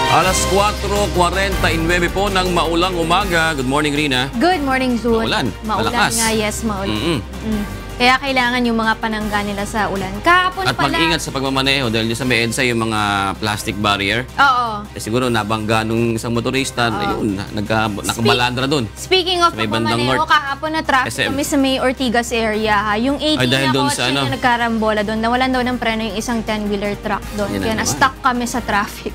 Alas 4:49 po ng maulang umaga. Good morning, Rina. Good morning, Zul. Maulan. Maulan Malakas. nga, yes, maulan. Kaya kailangan yung mga panangga nila sa ulan. Kahapon At pala. mag-ingat sa pagmamaneho dahil sa may EDSA yung mga plastic barrier. Oo. Siguro nabangga nung isang motorista, ayun, nakabalandra doon. Speaking of Sa may bandang pagmamaneho, north. kahapon na traffic SM. kami sa may Ortigas area. Ha. Yung 18 Ay, dahil na doon kotse sa ano? na nagkarambola doon. Nawalan daw ng preno yung isang 10-wheeler truck doon. Yan Kaya na naman. na-stuck kami sa traffic.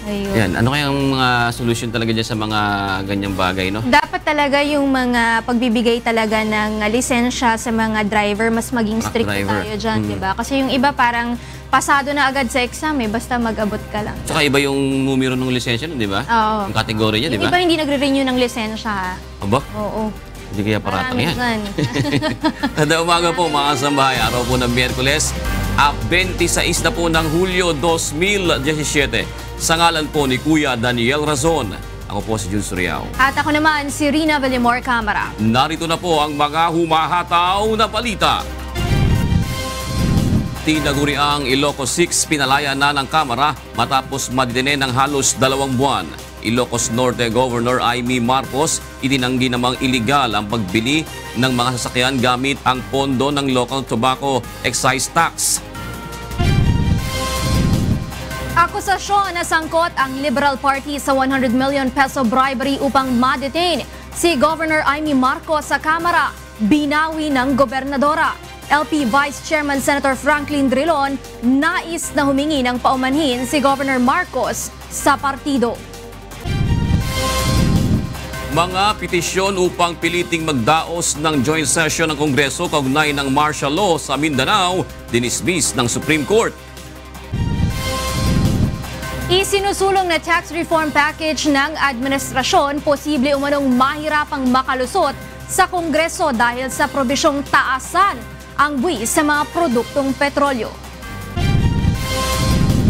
Ayun. Yan, ano kayang mga solusyon talaga dyan sa mga ganyang bagay, no? Dapat talaga yung mga pagbibigay talaga ng lisensya sa mga driver, mas maging strict driver. tayo dyan, diba? Kasi yung iba parang pasado na agad sa exam, basta mag-abot ka lang. Tsaka iba yung numero ng lisensya, di ba? Oo. Yung kategory niya, di Yung ba? iba hindi nagre-renew ng lisensya, ha? Aba, Oo. hindi kaya paratang Marami yan. dyan. Kada umaga po mga kasambahay, araw po ng Miyerkules, 26 na po ng Hulyo 2017. Sa ngalan po ni Kuya Daniel Razon, ako po si Jun Suriao. At ako naman, si Rina Villamor Camara. Narito na po ang mga humahataw na balita. Tinaguriang Ilocos 6 pinalaya na ng Kamara matapos madetene ng halos 2 buwan. Ilocos Norte Governor Amy Marcos itinanggi namang iligal ang pagbili ng mga sasakyan gamit ang pondo ng Local Tobacco Excise Tax. Akusasyon na sangkot ang Liberal Party sa 100 million peso bribery upang ma-detain si Governor Amy Marcos sa Kamara, binawi ng gobernadora. LP Vice Chairman Senator Franklin Drilon nais na humingi ng paumanhin si Governor Marcos sa partido. Mga petisyon upang piliting magdaos ng joint session ng Kongreso kaugnay ng martial law sa Mindanao, dinismiss ng Supreme Court. Isinusulong na tax reform package ng administrasyon posible umanong mahirapang makalusot sa Kongreso dahil sa probisyong taasan ang buwis sa mga produktong petrolyo.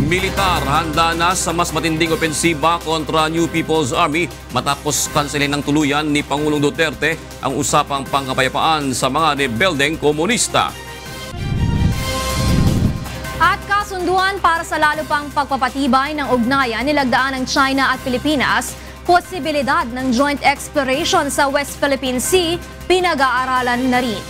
Militar handa na sa mas matinding opensiba kontra New People's Army matapos kanselin ng tuluyan ni Pangulong Duterte ang usapang pangkapayapaan sa mga rebeldeng komunista. At kasunduan para sa lalo pang pagpapatibay ng ugnayan nilagdaan ng China at Pilipinas, posibilidad ng joint exploration sa West Philippine Sea, pinag-aaralan na rin.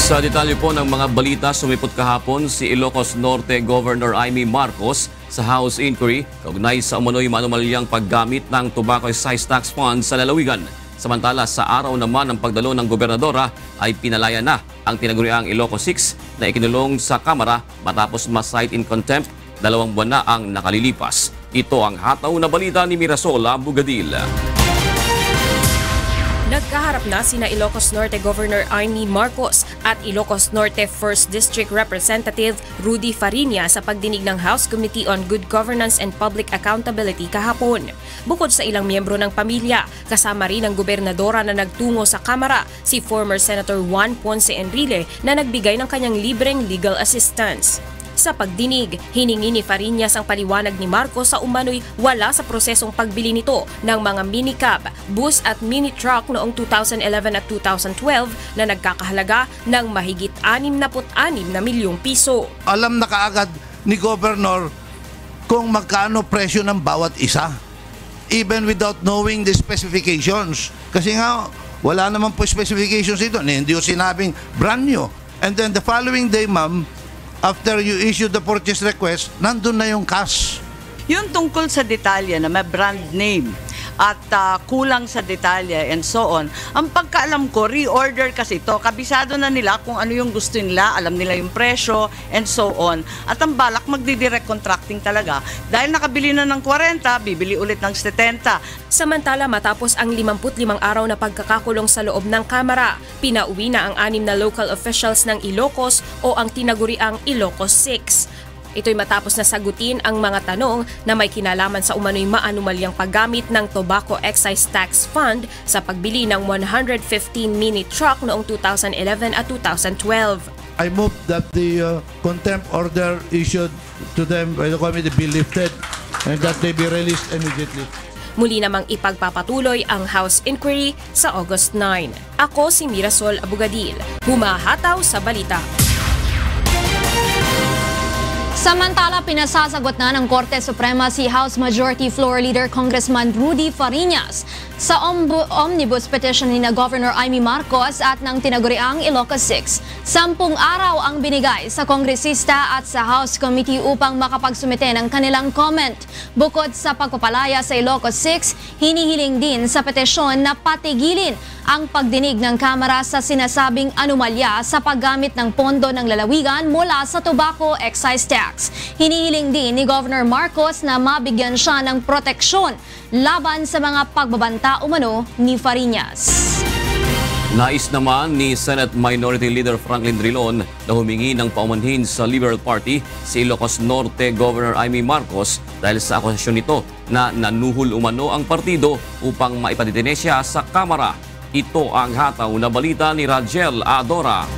Sa detalye po ng mga balita, sumipot kahapon si Ilocos Norte Governor Amy Marcos sa House Inquiry kaugnay sa umano'y manumalyang paggamit ng Tobacco Excise Tax Fund sa lalawigan. Samantala, sa araw naman ng pagdalo ng gobernadora ay pinalaya na ang tinaguriang Ilocos 6 na ikinulong sa Kamara matapos ma-cite in contempt 2 buwan na ang nakalilipas. Ito ang hataw na balita ni Mirasola Bugadil. Nagkaharap na sina Ilocos Norte Governor Amy Marcos at Ilocos Norte 1st District Representative Rudy Fariña sa pagdinig ng House Committee on Good Governance and Public Accountability kahapon. Bukod sa ilang miyembro ng pamilya, kasama rin ang gobernadora na nagtungo sa Kamara, si former Senator Juan Ponce Enrile na nagbigay ng kanyang libreng legal assistance. Sa pagdinig, hiningi ni Fariñas ang paliwanag ni Marcos sa umano'y wala sa prosesong pagbili nito ng mga minicab, bus at mini-truck noong 2011 at 2012 na nagkakahalaga ng mahigit 66 na milyong piso. Alam na kaagad ni Governor kung magkano presyo ng bawat isa, even without knowing the specifications. Kasi nga, wala naman po specifications ito. Hindi yung sinabing brand new. And then the following day, ma'am, after you issue the purchase request, nandun na yung cash. Yung tungkol sa detalye na may brand name at kulang sa detalye and so on, ang pagkaalam ko, reorder kasi ito. Kabisado na nila kung ano yung gusto nila, alam nila yung presyo and so on. At ang balak, magdi-direct contracting talaga. Dahil nakabili na ng 40, bibili ulit ng 70. Samantala, matapos ang 55 araw na pagkakakulong sa loob ng Kamara, pinauwi na ang 6 na local officials ng Ilocos o ang tinaguriang Ilocos 6. Ito'y matapos na sagutin ang mga tanong na may kinalaman sa umano'y maanumalyang paggamit ng Tobacco Excise Tax Fund sa pagbili ng 115 mini truck noong 2011 at 2012. I move that the contempt order issued to them by the committee be lifted and that they be released immediately. Muli namang ipagpapatuloy ang House Inquiry sa August 9. Ako si Mirasol Abugadil, humahataw sa balita. Samantala, pinasasagot na ng Korte Suprema si House Majority Floor Leader Congressman Rudy Fariñas sa omnibus petition ni na Governor Amy Marcos at ng tinaguriang Ilocos 6. 10 araw ang binigay sa kongresista at sa House Committee upang makapagsumite ng kanilang comment. Bukod sa pagpapalaya sa Ilocos 6, hinihiling din sa petisyon na patigilin ang pagdinig ng Kamara sa sinasabing anomalya sa paggamit ng pondo ng lalawigan mula sa tobacco excise tax. Hinihiling din ni Governor Marcos na mabigyan siya ng proteksyon laban sa mga pagbabanta umano ni Fariñas. Nais naman ni Senate Minority Leader Franklin Drilon na humingi ng paumanhin sa Liberal Party si Ilocos Norte Governor Amy Marcos dahil sa akusasyon nito na nanuhol umano ang partido upang maipadetene siya sa Kamara. Ito ang hataw na balita ni Rajel Adora.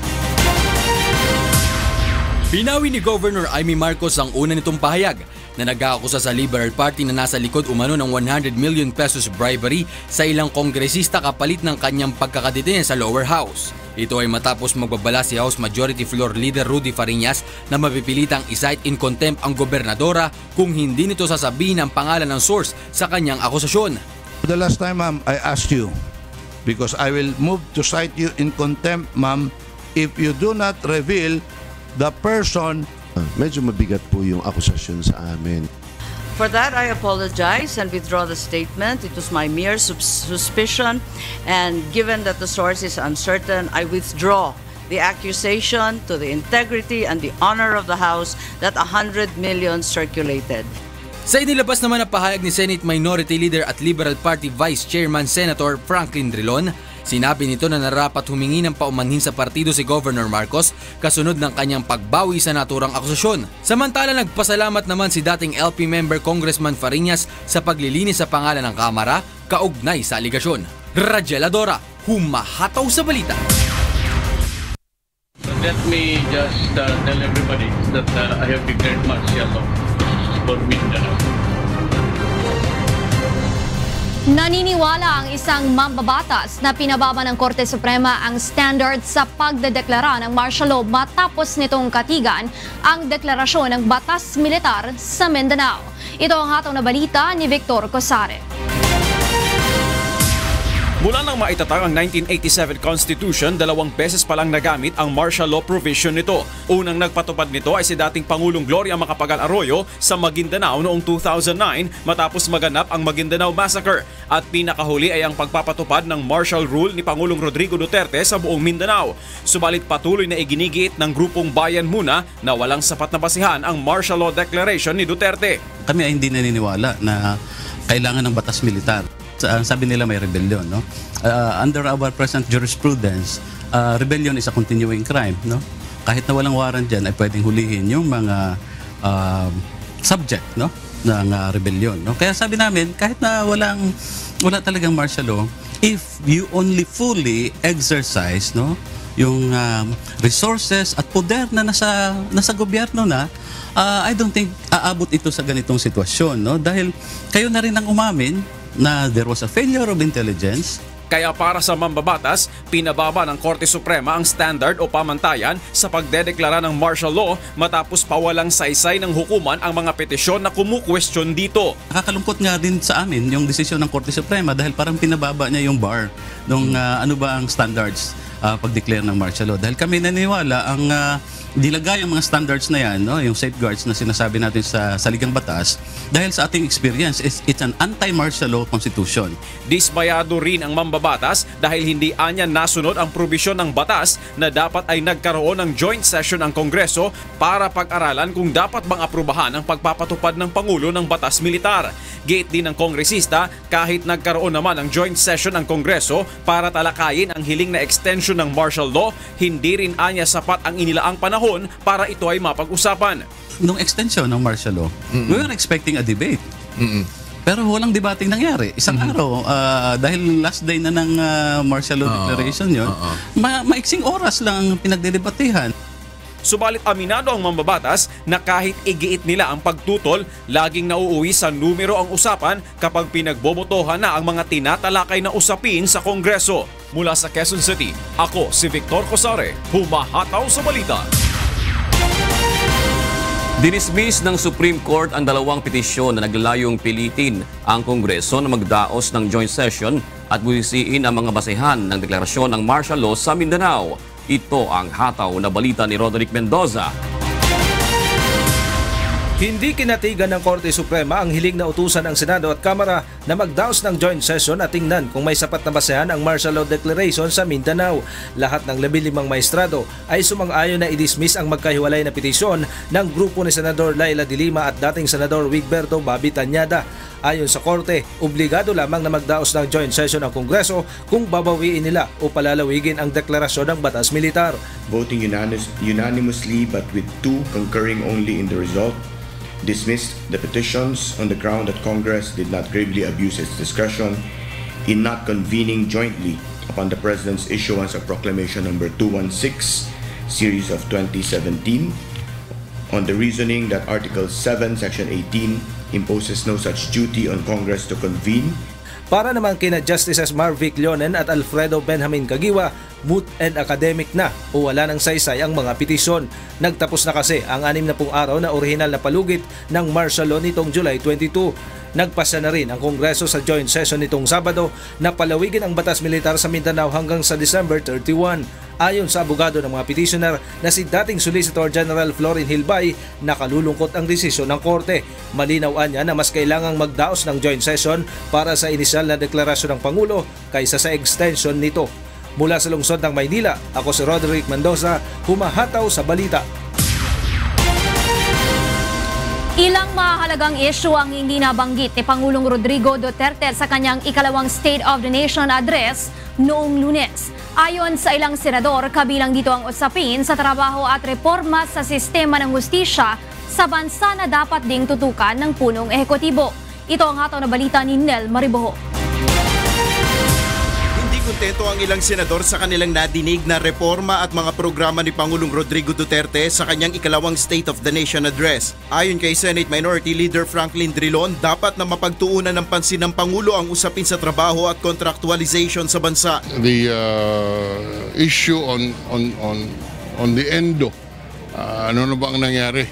Binawi ni Governor Amy Marcos ang una nitong pahayag na nag-aakusa sa Liberal Party na nasa likod umano ng 100 million pesos bribery sa ilang kongresista kapalit ng kanyang pagkakadetene sa lower house. Ito ay matapos magbabala si House Majority Floor Leader Rudy Fariñas na mapipilitang i-cite in contempt ang gobernadora kung hindi nito sasabihin ang pangalan ng source sa kanyang akusasyon. The last time, ma'am, I asked you, because I will move to cite you in contempt, ma'am, if you do not reveal the person. Medyo mabigat po yung akusasyon sa amin. For that, I apologize and withdraw the statement. It was my mere suspicion, and given that the source is uncertain, I withdraw the accusation to the integrity and the honor of the House that 100 million circulated. Sa inilabas naman na pahayag ni Senate Minority Leader at Liberal Party Vice Chairman Senator Franklin Drilon, sinabi nito na narapat humingi ng paumanhin sa partido si Governor Marcos kasunod ng kanyang pagbawi sa naturang akusasyon. Samantala, nagpasalamat naman si dating LP member Congressman Fariñas sa paglilinis sa pangalan ng Kamara kaugnay sa aligasyon. Rajel Adora, humahataw sa balita. Let me just tell everybody that I have declared martial law for Mindanao. Naniniwala ang isang mambabatas na pinababa ng Korte Suprema ang standard sa pagdedeklara ng martial law matapos nitong katigan ang deklarasyon ng batas militar sa Mindanao. Ito ang hataw na balita ni Victor Cosare. Mula nang maitatag ang 1987 Constitution, 2 beses pa lang nagamit ang martial law provision nito. Unang nagpatupad nito ay si dating Pangulong Gloria Macapagal Arroyo sa Maguindanao noong 2009 matapos maganap ang Maguindanao Massacre. At pinakahuli ay ang pagpapatupad ng martial rule ni Pangulong Rodrigo Duterte sa buong Mindanao. Subalit patuloy na iginigiit ng grupong Bayan Muna na walang sapat na basihan ang martial law declaration ni Duterte. Kami ay hindi naniniwala na kailangan ng batas militar. Sabi nila may rebellion, no? Under our present jurisprudence, rebellion is a continuing crime, no? Kahit na walang warrant dyan, ay pwedeng hulihin yung mga subject, no? Ng rebellion, no? Kaya sabi namin, kahit na wala talagang martial law, if you only fully exercise, no, yung resources at poder na nasa gobyerno na, I don't think aabot ito sa ganitong sitwasyon, no? Dahil kayo na rin ang umamin na there was a failure of intelligence. Kaya para sa mambabatas, pinababa ng Korte Suprema ang standard o pamantayan sa pagdedeklara ng martial law matapos pawalang saysay ng hukuman ang mga petisyon na kumukwestiyon dito. Nakakalungkot nga din sa amin yung desisyon ng Korte Suprema dahil parang pinababa niya yung bar ng ano ba ang standards pag-declare ng martial law. Dahil kami naniniwala ang dilagay ang mga standards na yan, no, yung safeguards na sinasabi natin sa saligang batas, dahil sa ating experience, it's an anti-martial law constitution. Dismayado rin ang mambabatas dahil hindi anya nasunod ang probisyon ng batas na dapat ay nagkaroon ng joint session ang Kongreso para pag-aralan kung dapat bang aprubahan ang pagpapatupad ng Pangulo ng batas militar. Gate din ng kongresista kahit nagkaroon naman ng joint session ang Kongreso para talakayin ang hiling na extension ng martial law, hindi rin anya sapat ang inilaang panahon para ito ay mapag-usapan. Nung extension ng martial law, we were expecting a debate. Pero walang debating nangyari. Isang araw, dahil last day na ng martial law declaration yun, maiksing oras lang ang pinagdedebatehan. Subalit aminado ang mambabatas na kahit igiit nila ang pagtutol, laging nauuwi sa numero ang usapan kapag pinagbobotohan na ang mga tinatalakay na usapin sa Kongreso. Mula sa Quezon City, ako si Victor Cosare, humahataw sa balita. Dinismiss ng Supreme Court ang dalawang petisyon na naglalayong pilitin ang Kongreso na magdaos ng joint session at buwisiin ang mga basehan ng deklarasyon ng martial law sa Mindanao. Ito ang hataw na balita ni Roderick Mendoza. Hindi kinatigan ng Korte Suprema ang hiling na utusan ng Senado at Kamara na magdaos ng joint session at tingnan kung may sapat na basehan ang martial law declaration sa Mindanao. Lahat ng 15 maestrado ay sumang-ayon na i-dismiss ang magkahiwalay na petisyon ng grupo ni Senador Laila de Lima at dating Senador Wigberto Bobby Tañada. Ayon sa Korte, obligado lamang na magdaos ng joint session ang Kongreso kung babawiin nila o palalawigin ang deklarasyon ng batas militar. Voting unanimously but with 2 concurring only in the result, dismissed the petitions on the ground that Congress did not gravely abuse its discretion in not convening jointly upon the President's issuance of Proclamation Number 216, Series of 2017, on the reasoning that Article 7, Section 18 imposes no such duty on Congress to convene. Para naman kina Justices Marvic Leonen at Alfredo Benjamin Caguiwa, moot and academic na o wala ng saysay ang mga petisyon. Nagtapos na kasi ang 60 araw na orihinal na palugit ng martial law nitong July 22. Nagpasa na rin ang Kongreso sa joint session nitong Sabado na palawigin ang batas militar sa Mindanao hanggang sa December 31. Ayon sa abogado ng mga petitioner na si dating Solicitor General Florin Hilbay, nakalulungkot ang desisyon ng Korte. Malinaw niya na mas kailangang magdaos ng joint session para sa inisyal na deklarasyon ng Pangulo kaysa sa extension nito. Mula sa lungsod ng Maynila, ako si Roderick Mendoza, humahataw sa balita. Ilang mahalagang issue ang hindi nabanggit ni Pangulong Rodrigo Duterte sa kanyang ikalawang State of the Nation address noong Lunes. Ayon sa ilang senador, kabilang dito ang usapin sa trabaho at reforma sa sistema ng hustisya sa bansa na dapat ding tutukan ng punong ehekutibo. Ito ang hataw na balita ni Nel Mariboho. Kontento ang ilang senador sa kanilang nadinig na reforma at mga programa ni Pangulong Rodrigo Duterte sa kanyang ikalawang State of the Nation address. Ayon kay Senate Minority Leader Franklin Drilon, dapat na mapagtuunan ng pansin ng Pangulo ang usapin sa trabaho at contractualization sa bansa. The issue on the ENDO, ano na ba ang nangyari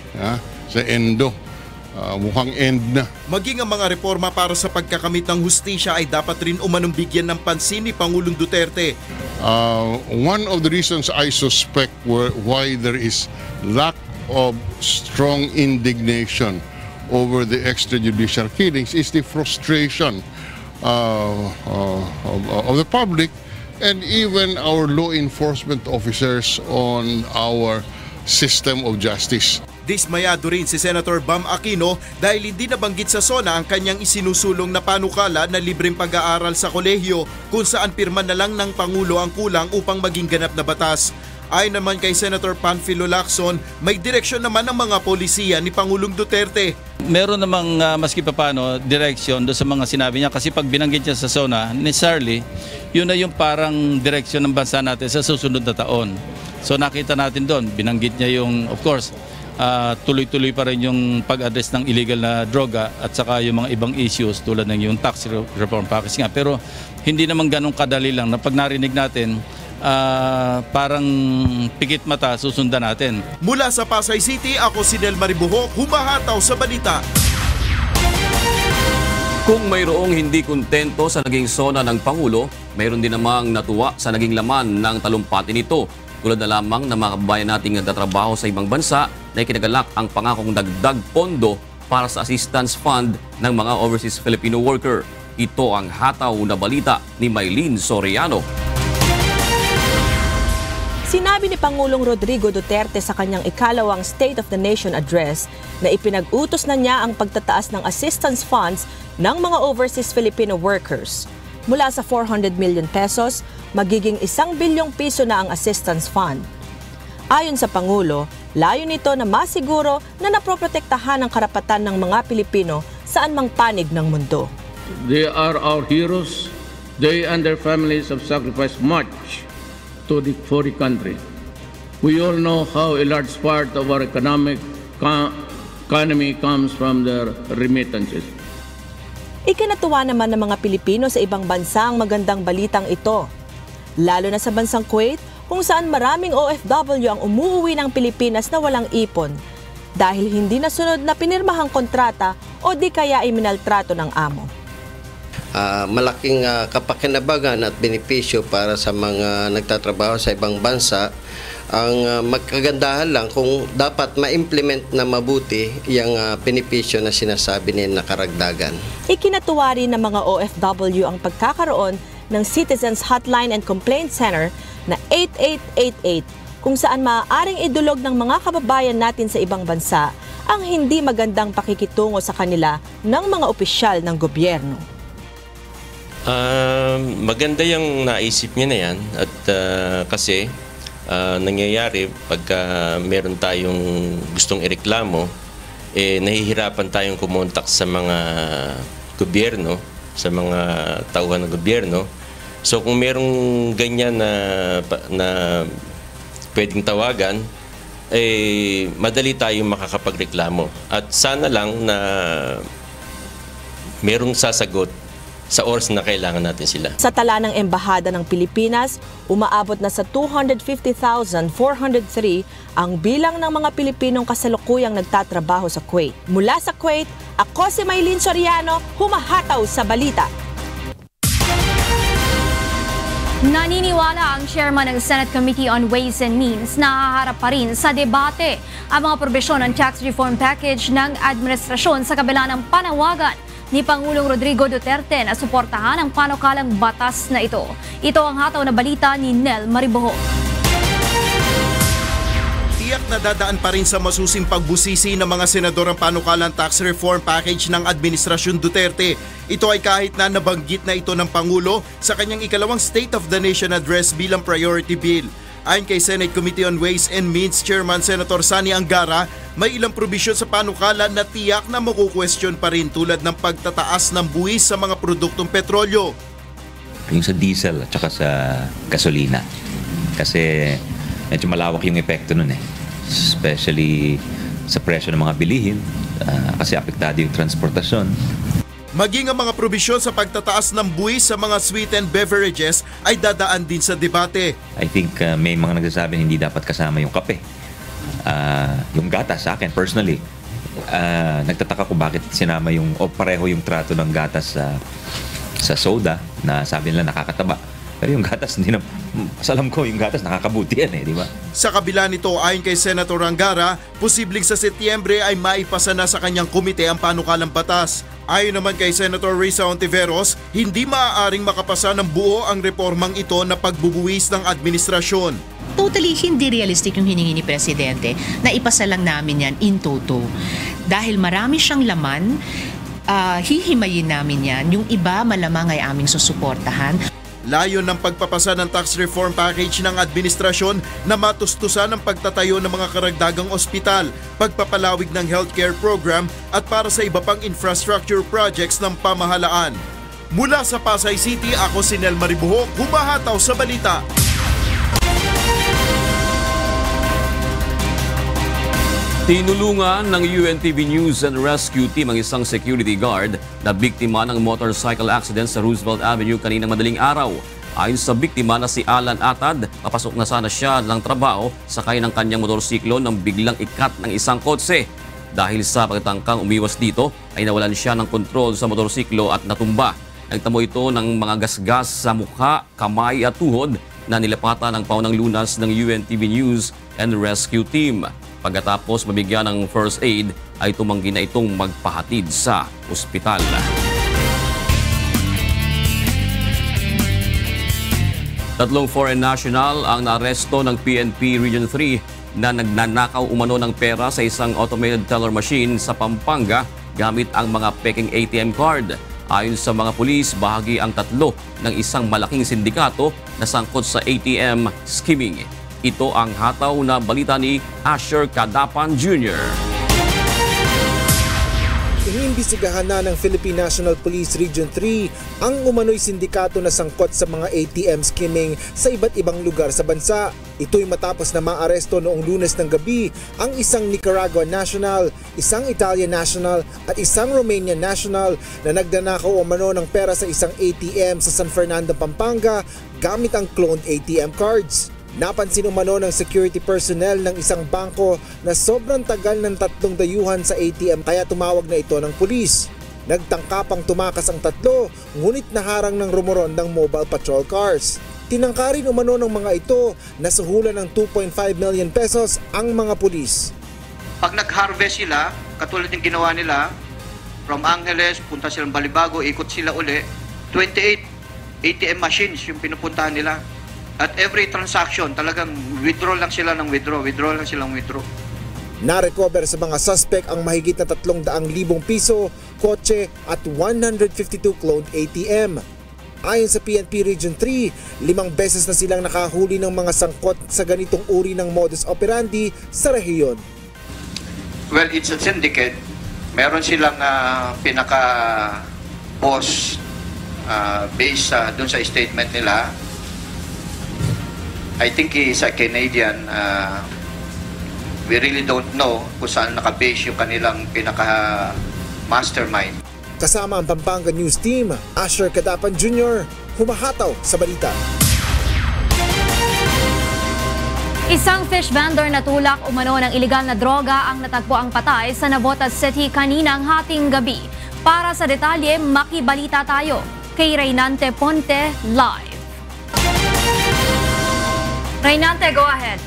sa ENDO? Mukhang end na. Maging ang mga reforma para sa pagkakamit ng hustisya ay dapat rin umanong bigyan ng pansin ni Pangulong Duterte. One of the reasons I suspect why there is lack of strong indignation over the extrajudicial killings is the frustration of the public and even our law enforcement officers on our system of justice. Dismayado rin si Senator Bam Aquino dahil hindi nabanggit sa SONA ang kanyang isinusulong na panukala na libreng pag-aaral sa kolehiyo kung saan pirma na lang ng Pangulo ang kulang upang maging ganap na batas. Ayon naman kay Senator Panfilo Lacson, may direksyon naman ang mga polisiya ni Pangulong Duterte. Meron namang maski pa paano direksyon doon sa mga sinabi niya kasi pag binanggit niya sa SONA, necessarily, yun na yung parang direksyon ng bansa natin sa susunod na taon. So nakita natin doon, binanggit niya yung, of course, tuloy-tuloy pa rin yung pag-address ng illegal na droga at saka yung mga ibang issues tulad ng yung tax reform package nga. Pero hindi naman ganun kadali lang na pag narinig natin, parang pikit mata susundan natin. Mula sa Pasay City, ako si Nel Mariboho, humahataw sa balita. Kung mayroong hindi kontento sa naging SONA ng Pangulo, mayroon din namang natuwa sa naging laman ng talumpati nito. Tulad na lamang ng mga kabayan nating nagtatrabaho sa ibang bansa na ikinagalak ang pangakong dagdag pondo para sa assistance fund ng mga overseas Filipino worker. Ito ang hataw na balita ni Maylene Soriano. Sinabi ni Pangulong Rodrigo Duterte sa kanyang ikalawang State of the Nation address na ipinag-utos na niya ang pagtataas ng assistance funds ng mga overseas Filipino workers. Mula sa 400 million pesos, magiging 1 bilyong piso na ang assistance fund. Ayon sa Pangulo, layo nito na masiguro na naproprotektahan ang karapatan ng mga Pilipino saan mang panig ng mundo. They are our heroes. They and their families have sacrificed much for the country. We all know how a large part of our economy comes from their remittances. Ikinatuwa naman ng mga Pilipino sa ibang bansa ang magandang balitang ito. Lalo na sa bansang Kuwait, kung saan maraming OFW ang umuuwi ng Pilipinas na walang ipon. dahil hindi nasunod na pinirmahang kontrata o di kaya iminaltrato ng amo. Malaking kapakinabangan at benepisyo para sa mga nagtatrabaho sa ibang bansa. Ang magkagandahan lang kung dapat ma-implement na mabuti yung benepisyo na sinasabi nila na karagdagan. Ikinatuwa rin ng mga OFW ang pagkakaroon ng Citizens Hotline and Complaint Center na 8888 kung saan maaaring idulog ng mga kababayan natin sa ibang bansa ang hindi magandang pakikitungo sa kanila ng mga opisyal ng gobyerno. Maganda yung naisip niya na yan at kasi nangyayari pagka meron tayong gustong ireklamo, nahihirapan tayong kumontak sa mga gobyerno, sa mga tauhan ng gobyerno. So kung merong ganyan na pwedeng tawagan, madali tayong makakapagreklamo. At sana lang na merong sasagot sa oras na kailangan natin sila. Sa tala ng Embahada ng Pilipinas, umaabot na sa 250,403 ang bilang ng mga Pilipinong kasalukuyang nagtatrabaho sa Kuwait. Mula sa Kuwait, ako si Maylene Soriano, humahataw sa balita. Naniniwala ang chairman ng Senate Committee on Ways and Means na haharap pa rin sa debate ang mga probisyon ng tax reform package ng administrasyon sa kabila ng panawagan ni Pangulong Rodrigo Duterte na suportahan ang panukalang batas na ito. Ito ang hataw na balita ni Nel Mariboho. Tiyak na dadaan pa rin sa masusing pagbusisi ng mga senador ang panukalang tax reform package ng Administrasyon Duterte. Ito ay kahit na nabanggit na ito ng Pangulo sa kanyang ikalawang State of the Nation Address bilang priority bill. Ayon kay Senate Committee on Ways and Means Chairman Senator Sani Angara, may ilang probisyon sa panukala na tiyak na makukwestiyon pa rin tulad ng pagtataas ng buwis sa mga produktong petrolyo. Yung sa diesel at saka sa gasolina. Kasi medyo malawak yung epekto nun especially sa presyo ng mga bilihin kasi apektado yung transportasyon. Maging ang mga probisyon sa pagtataas ng buwis sa mga sweetened beverages ay dadaan din sa debate. I think may mga nagsasabi hindi dapat kasama yung kape. Yung gatas sa akin personally, nagtataka ko bakit sinama yung o pareho yung trato ng gatas sa soda na sabi nila nakakataba. Pero yung gatas, hindi na, alam ko, yung gatas nakakabuti yan di ba? Sa kabila nito, ayon kay Senator Angara, posibleng sa Setyembre ay maipasa na sa kanyang komite ang panukalang batas. Ayon naman kay Senator Risa Ontiveros, hindi maaaring makapasa ng buo ang reformang ito na pagbubuwis ng administrasyon. Totally hindi realistic yung hiningi ni Presidente na ipasa lang namin yan in toto. Dahil marami siyang laman, hihimayin namin yan. Yung iba malamang ay aming susuportahan. Layon ng pagpapasa ng tax reform package ng administrasyon na matustusan ang pagtatayo ng mga karagdagang ospital, pagpapalawig ng healthcare program at para sa iba pang infrastructure projects ng pamahalaan. Mula sa Pasay City, ako si Nel Mariboho, humahataw sa balita. Tinulungan ng UNTV News and Rescue Team ang isang security guard na biktima ng motorcycle accident sa Roosevelt Avenue kaninang madaling araw. Ayon sa biktima na si Alan Atad, papasok na sana siya ng trabaho sakay ng kanyang motorsiklo nang biglang ikat ng isang kotse. Dahil sa pagtangkang umiwas dito, ay nawalan siya ng kontrol sa motorsiklo at natumba. Nagtamo ito ng mga gasgas sa mukha, kamay at tuhod na nilapatan ng paunang lunas ng UNTV News and Rescue Team. Pagkatapos mabigyan ng first aid, ay tumanggi na itong magpahatid sa ospital. Tatlong foreign national ang naaresto ng PNP Region 3 na nagnanakaw umano ng pera sa isang automated teller machine sa Pampanga gamit ang mga peking ATM card. Ayon sa mga pulis, bahagi ang tatlo ng isang malaking sindikato na sangkot sa ATM skimming. Ito ang hataw na balita ni Asher Cadapan Jr. Iniimbestigahan na ng Philippine National Police Region 3 ang umano'y sindikato na sangkot sa mga ATM skimming sa iba't ibang lugar sa bansa. Ito'y matapos na maaresto noong Lunes ng gabi ang isang Nicaraguan national, isang Italian national at isang Romanian national na nagnanakaw umano ng pera sa isang ATM sa San Fernando, Pampanga gamit ang cloned ATM cards. Napansin umano ng security personnel ng isang bangko na sobrang tagal ng 3 dayuhan sa ATM kaya tumawag na ito ng pulis. Nagtangka pang tumakas ang 3, ngunit naharang ng rumorondang mobile patrol cars. Tinangka rin umano ng mga ito na suhulan ng 2.5 million pesos ang mga pulis. Pag nag-harvest sila, katulad ng ginawa nila, from Angeles, punta silang Balibago, ikot sila uli, 28 ATM machines yung pinupuntahan nila. At every transaction, talagang withdraw lang sila ng withdraw lang silang withdraw. Na-recover sa mga suspect ang mahigit na 300,000 piso, kotse at 152 cloned ATM. Ayon sa PNP Region 3, 5 beses na silang nakahuli ng mga sangkot sa ganitong uri ng modus operandi sa rehiyon. Well, it's a syndicate. Meron silang pinaka-boss based dun sa statement nila. I think he is a Canadian. We really don't know kung saan nakabase yung kanilang pinaka-mastermind. Kasama ang Pampanga News Team, Asher Cadapan Jr., humahataw sa balita. Isang fish vendor na tulak umano ng iligal na droga ang natagpo ang patay sa Navotas City kaninang hating gabi. Para sa detalye, makibalita tayo kay Reynante Ponte live. Reynante, go ahead.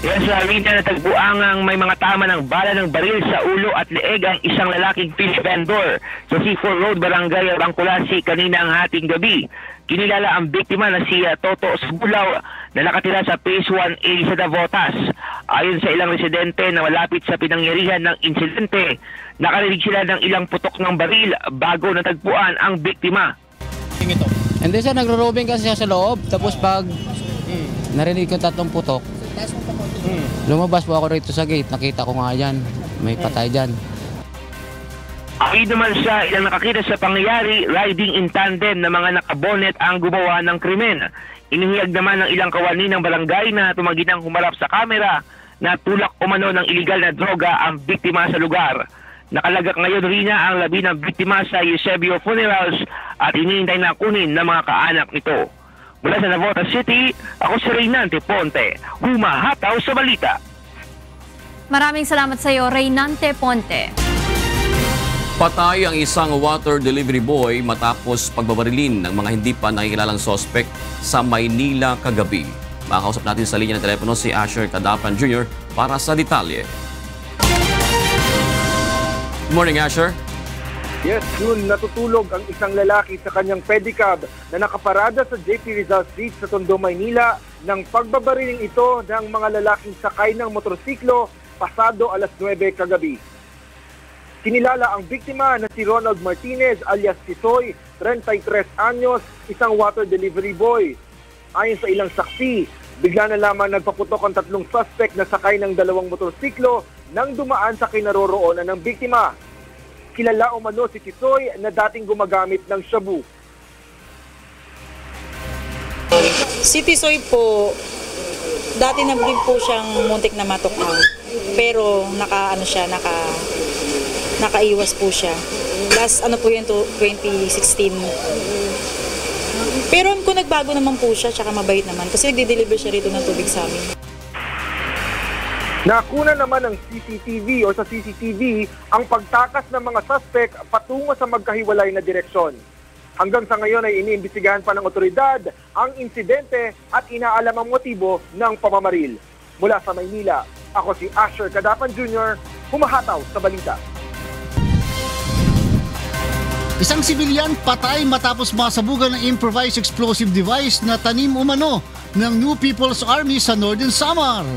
Yes, Rita, natagpuan ang may mga tama ng bala ng baril sa ulo at leeg ang isang lalaking fish vendor sa C4 Road, Barangay Bangkulasi kaninang hating gabi. Kinilala ang biktima na si Toto Sbulaw na nakatira sa Phase 1A sa Navotas. Ayon sa ilang residente na malapit sa pinangyarihan ng insidente, nakarinig sila ng ilang putok ng baril bago natagpuan ang biktima. Hindi siya, nagro-robing kasi siya sa loob. Tapos pag narinig ko 3 putok, lumabas po ako rito sa gate. Nakita ko nga yan, may patay dyan. Ayon naman siya, ilang nakakita sa pangyayari, riding in tandem na mga nakabonet ang gumawa ng krimen. Inihiyag naman ng ilang kawani ng barangay na tumaginang humarap sa kamera na tulak umano ng iligal na droga ang biktima sa lugar. Nakalagak ngayon rin ang labi ng biktima sa Eusebio Funerals at hinihintay na kunin ng mga kaanak nito. Mula sa Navotas City, ako si Reynante Ponte, humahataw sa balita. Maraming salamat sa iyo, Reynante Ponte. Patay ang isang water delivery boy matapos pagbabarilin ng mga hindi pa nakikilalang sospek sa Maynila kagabi. Makakausap natin sa linya ng telepono si Asher Cadapan Jr. para sa detalye. Good morning, Asher. Yes, June, natutulog ang isang lalaki sa kanyang pedicab na nakaparada sa JP Rizal Street sa Tondo, Maynila nang pagbabariling ito ng mga lalaking sakay ng motorsiklo pasado alas 9 kagabi. Kinilala ang biktima na si Ronald Martinez alias Tisoy, 33 anyos, isang water delivery boy. Ayon sa ilang saksi, bigla na lamang nagpaputok ang 3 suspect na sakay ng 2 motorsiklo nang dumaan sa kinaroroonan ng biktima. Kilala umano si Tisoy na dating gumagamit ng shabu. Si Tisoy po, dati na din po siyang muntik na matukaw. Pero nakaiwas po siya. Last po yun to 2016. Pero kung nagbago naman po siya, tsaka mabait naman. Kasi nagde-deliver siya rito ng tubig sa amin. Nakuna naman ng CCTV o sa CCTV ang pagtakas ng mga suspect patungo sa magkahiwalay na direksyon. Hanggang sa ngayon ay iniimbestigahan pa ng otoridad ang insidente at inaalam ang motibo ng pamamaril. Mula sa Maynila, ako si Asher Cadapan Jr., humahataw sa balita. Isang sibilyan patay matapos masabugan ng improvised explosive device na tanim umano ng New People's Army sa Northern Samar.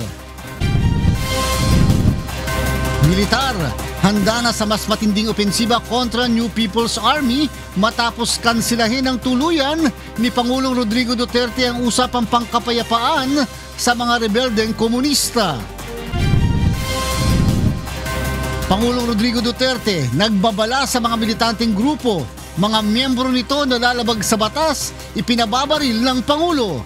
Militar, handa na sa mas matinding opensiba kontra New People's Army matapos kansilahin ng tuluyan ni Pangulong Rodrigo Duterte ang usapang pangkapayapaan sa mga rebeldeng komunista. Pangulong Rodrigo Duterte nagbabala sa mga militanteng grupo, mga miyembro nito na lalabag sa batas, ipinababaril ng Pangulo.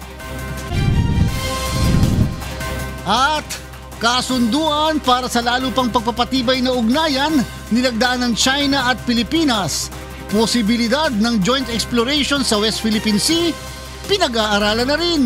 At kasunduan para sa lalo pang pagpapatibay na ugnayan nilagdaan ng China at Pilipinas. Posibilidad ng joint exploration sa West Philippine Sea, pinag-aaralan na rin.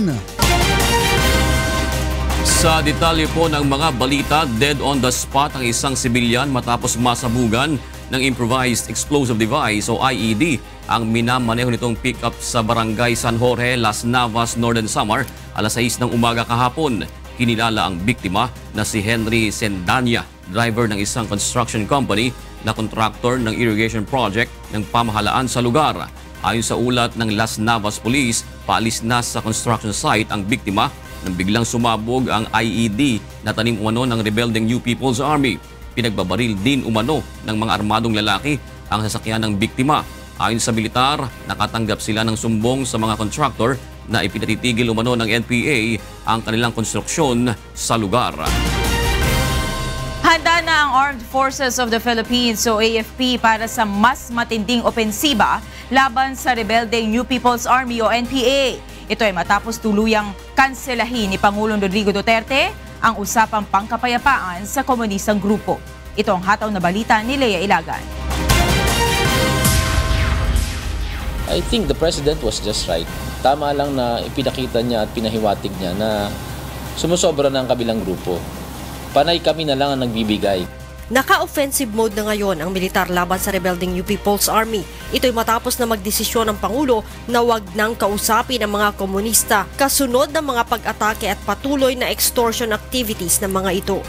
Sa detalye po ng mga balita, dead on the spot ang isang sibilyan matapos masabugan ng improvised explosive device o IED ang minamaneho nitong pick-up sa barangay San Jorge, Las Navas, Northern Samar alas 6 ng umaga kahapon. Kinilala ang biktima na si Henry Sendanya, driver ng isang construction company na kontraktor ng irrigation project ng pamahalaan sa lugar. Ayon sa ulat ng Las Navas Police, paalis na sa construction site ang biktima nang biglang sumabog ang IED na tanim umano ng rebelding New People's Army. Pinagbabaril din umano ng mga armadong lalaki ang sasakyan ng biktima. Ayon sa militar, nakatanggap sila ng sumbong sa mga contractor na ipinatitigil umano ng NPA ang kanilang konstruksyon sa lugar. Handa na ang Armed Forces of the Philippines o AFP para sa mas matinding opensiba laban sa rebelding New People's Army o NPA. Ito ay matapos tuluyang kanselahin ni Pangulong Rodrigo Duterte ang usapang pangkapayapaan sa komunistang grupo. Ito ang hataw na balita ni Lea Ilagan. I think the President was just right. Tama lang na ipinakita niya at pinahiwatig niya na sumusobra na ang kabilang grupo. Panay kami na lang ang nagbibigay. Naka-offensive mode na ngayon ang militar laban sa rebelding New People's Army. Ito'y matapos na magdesisyon ng Pangulo na wag nang kausapin ang mga komunista kasunod ng mga pag-atake at patuloy na extortion activities ng mga ito.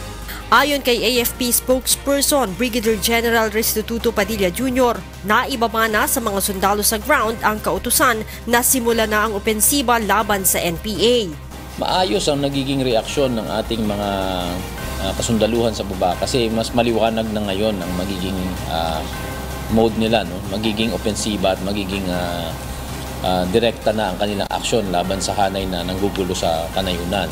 Ayon kay AFP spokesperson Brigadier General Restituto Padilla Jr., naibaba na sa mga sundalo sa ground ang kautusan na simula na ang opensiba laban sa NPA. Maayos ang nagiging reaksyon ng ating mga kasundaluhan sa baba kasi mas maliwanag na ngayon ang magiging mode nila, no? Magiging opensiba at magiging direkta na ang kanilang aksyon laban sa hanay na nanggugulo sa kanayunan.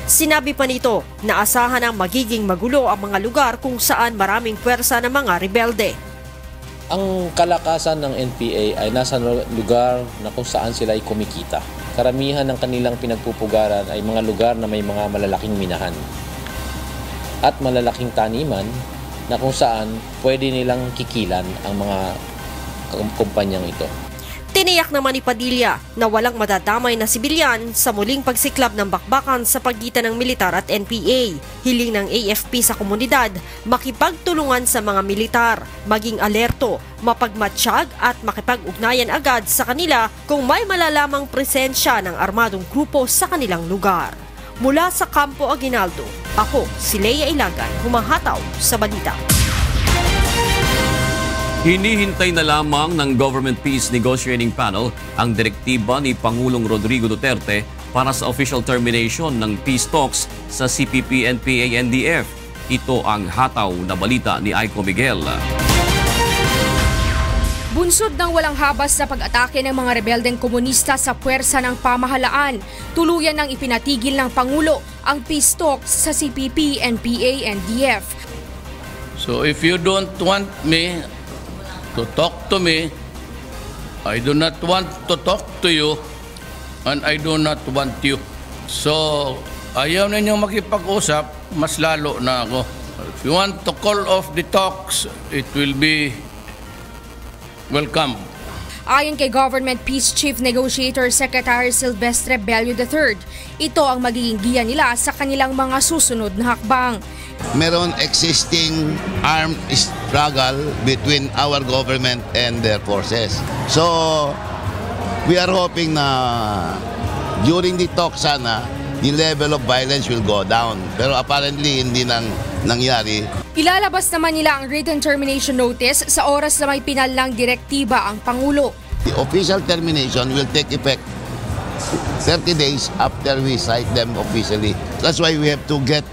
Sinabi pa nito na asahan ang magiging magulo ang mga lugar kung saan maraming puwersa ng mga rebelde. Ang kalakasan ng NPA ay nasa lugar na kung saan sila ay kumikita. Karamihan ng kanilang pinagpupugaran ay mga lugar na may mga malalaking minahan at malalaking taniman na kung saan pwede nilang kikilan ang mga kumpanyang ito. Tiniyak naman ni Padilla na walang madadamay na sibilyan sa muling pagsiklab ng bakbakan sa pagitan ng militar at NPA. Hiling ng AFP sa komunidad, makipagtulungan sa mga militar, maging alerto, mapagmatsyag at makipag-ugnayan agad sa kanila kung may malalamang presensya ng armadong grupo sa kanilang lugar. Mula sa Campo Aguinaldo, ako si Lea Ilagan, humahataw sa balita. Hinihintay na lamang ng Government Peace Negotiating Panel ang direktiba ni Pangulong Rodrigo Duterte para sa official termination ng peace talks sa CPP, NPA, NDF. Ito ang hataw na balita ni Aiko Miguel. Bunsod ng walang habas sa pag-atake ng mga rebeldeng komunista sa puwersa ng pamahalaan, tuluyan ng ipinatigil ng Pangulo ang peace talks sa CPP, NPA, NDF. So if you don't want me to talk to me, I do not want to talk to you, and I do not want you. So, ayaw ninyong makipag-usap, mas lalo na ako. If you want to call off the talks, it will be welcome. Ayon kay Government Peace Chief Negotiator Secretary Silvestre Bello III, ito ang magiging giya nila sa kanilang mga susunod na hakbang. Meron existing armed struggle between our government and their forces. So, we are hoping na during the talk sana, the level of violence will go down. Pero apparently, hindi nangyari. Ilalabas naman nila ang written termination notice sa oras na may pinalang direktiba ang Pangulo. The official termination will take effect 30 days after we cite them officially. That's why we have to get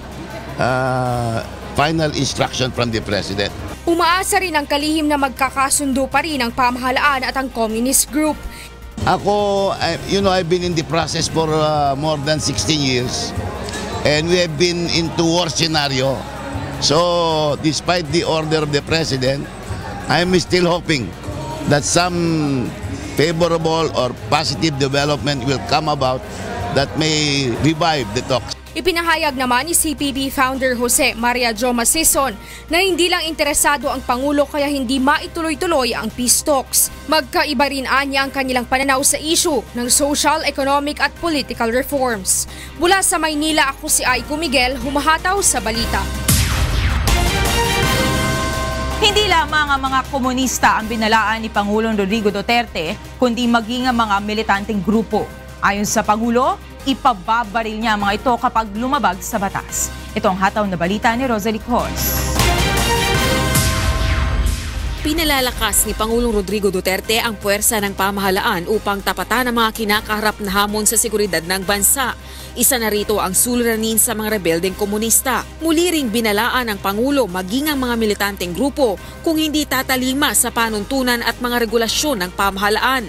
final instruction from the President. Umaasa rin ang kalihim na magkakasundo pa rin ang pamahalaan at ang communist group. Ako, I've been in the process for more than 16 years and we have been into war scenario. So, despite the order of the President, I'm still hoping that some favorable or positive development will come about that may revive the talks. Ipinahayag naman ni CPP founder Jose Maria Joma Sison na hindi lang interesado ang Pangulo kaya hindi maituloy-tuloy ang peace talks. Magkaiba rin anya ang kanilang pananaw sa issue ng social, economic at political reforms. Mula sa Maynila, ako si Aiko Miguel, humahataw sa balita. Hindi lamang ang mga komunista ang binalaan ni Pangulong Rodrigo Duterte, kundi maging ang mga militanteng grupo. Ayon sa Pangulo, ipababaril niya mga ito kapag lumabag sa batas. Ito ang hataw na balita ni Rosalie Cos. Pinalalakas ni Pangulong Rodrigo Duterte ang puwersa ng pamahalaan upang tapatan ang mga kinakaharap na hamon sa seguridad ng bansa. Isa na rito ang suliranin sa mga rebeldeng komunista. Muli ring binalaan ng Pangulo maging ang mga militanteng grupo kung hindi tatalima sa panuntunan at mga regulasyon ng pamahalaan.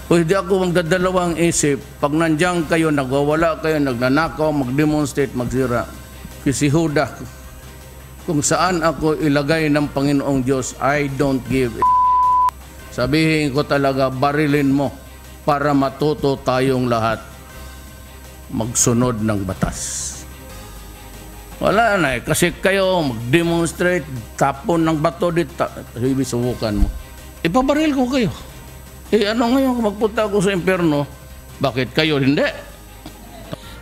Pwede ako magdadalawang isip, pag nandiyan kayo, nagwawala kayo, nagnanakaw, magdemonstrate, magsira. Si Huda, kung saan ako ilagay ng Panginoong Diyos, I don't give a Sabihin ko talaga, barilin mo para matuto tayong lahat magsunod ng batas. Wala na kasi kayo magdemonstrate, tapon ng bato dito, subukan mo. Ipabaril ko kayo. Ano ngayon kung magpunta ako sa impyerno, bakit kayo hindi?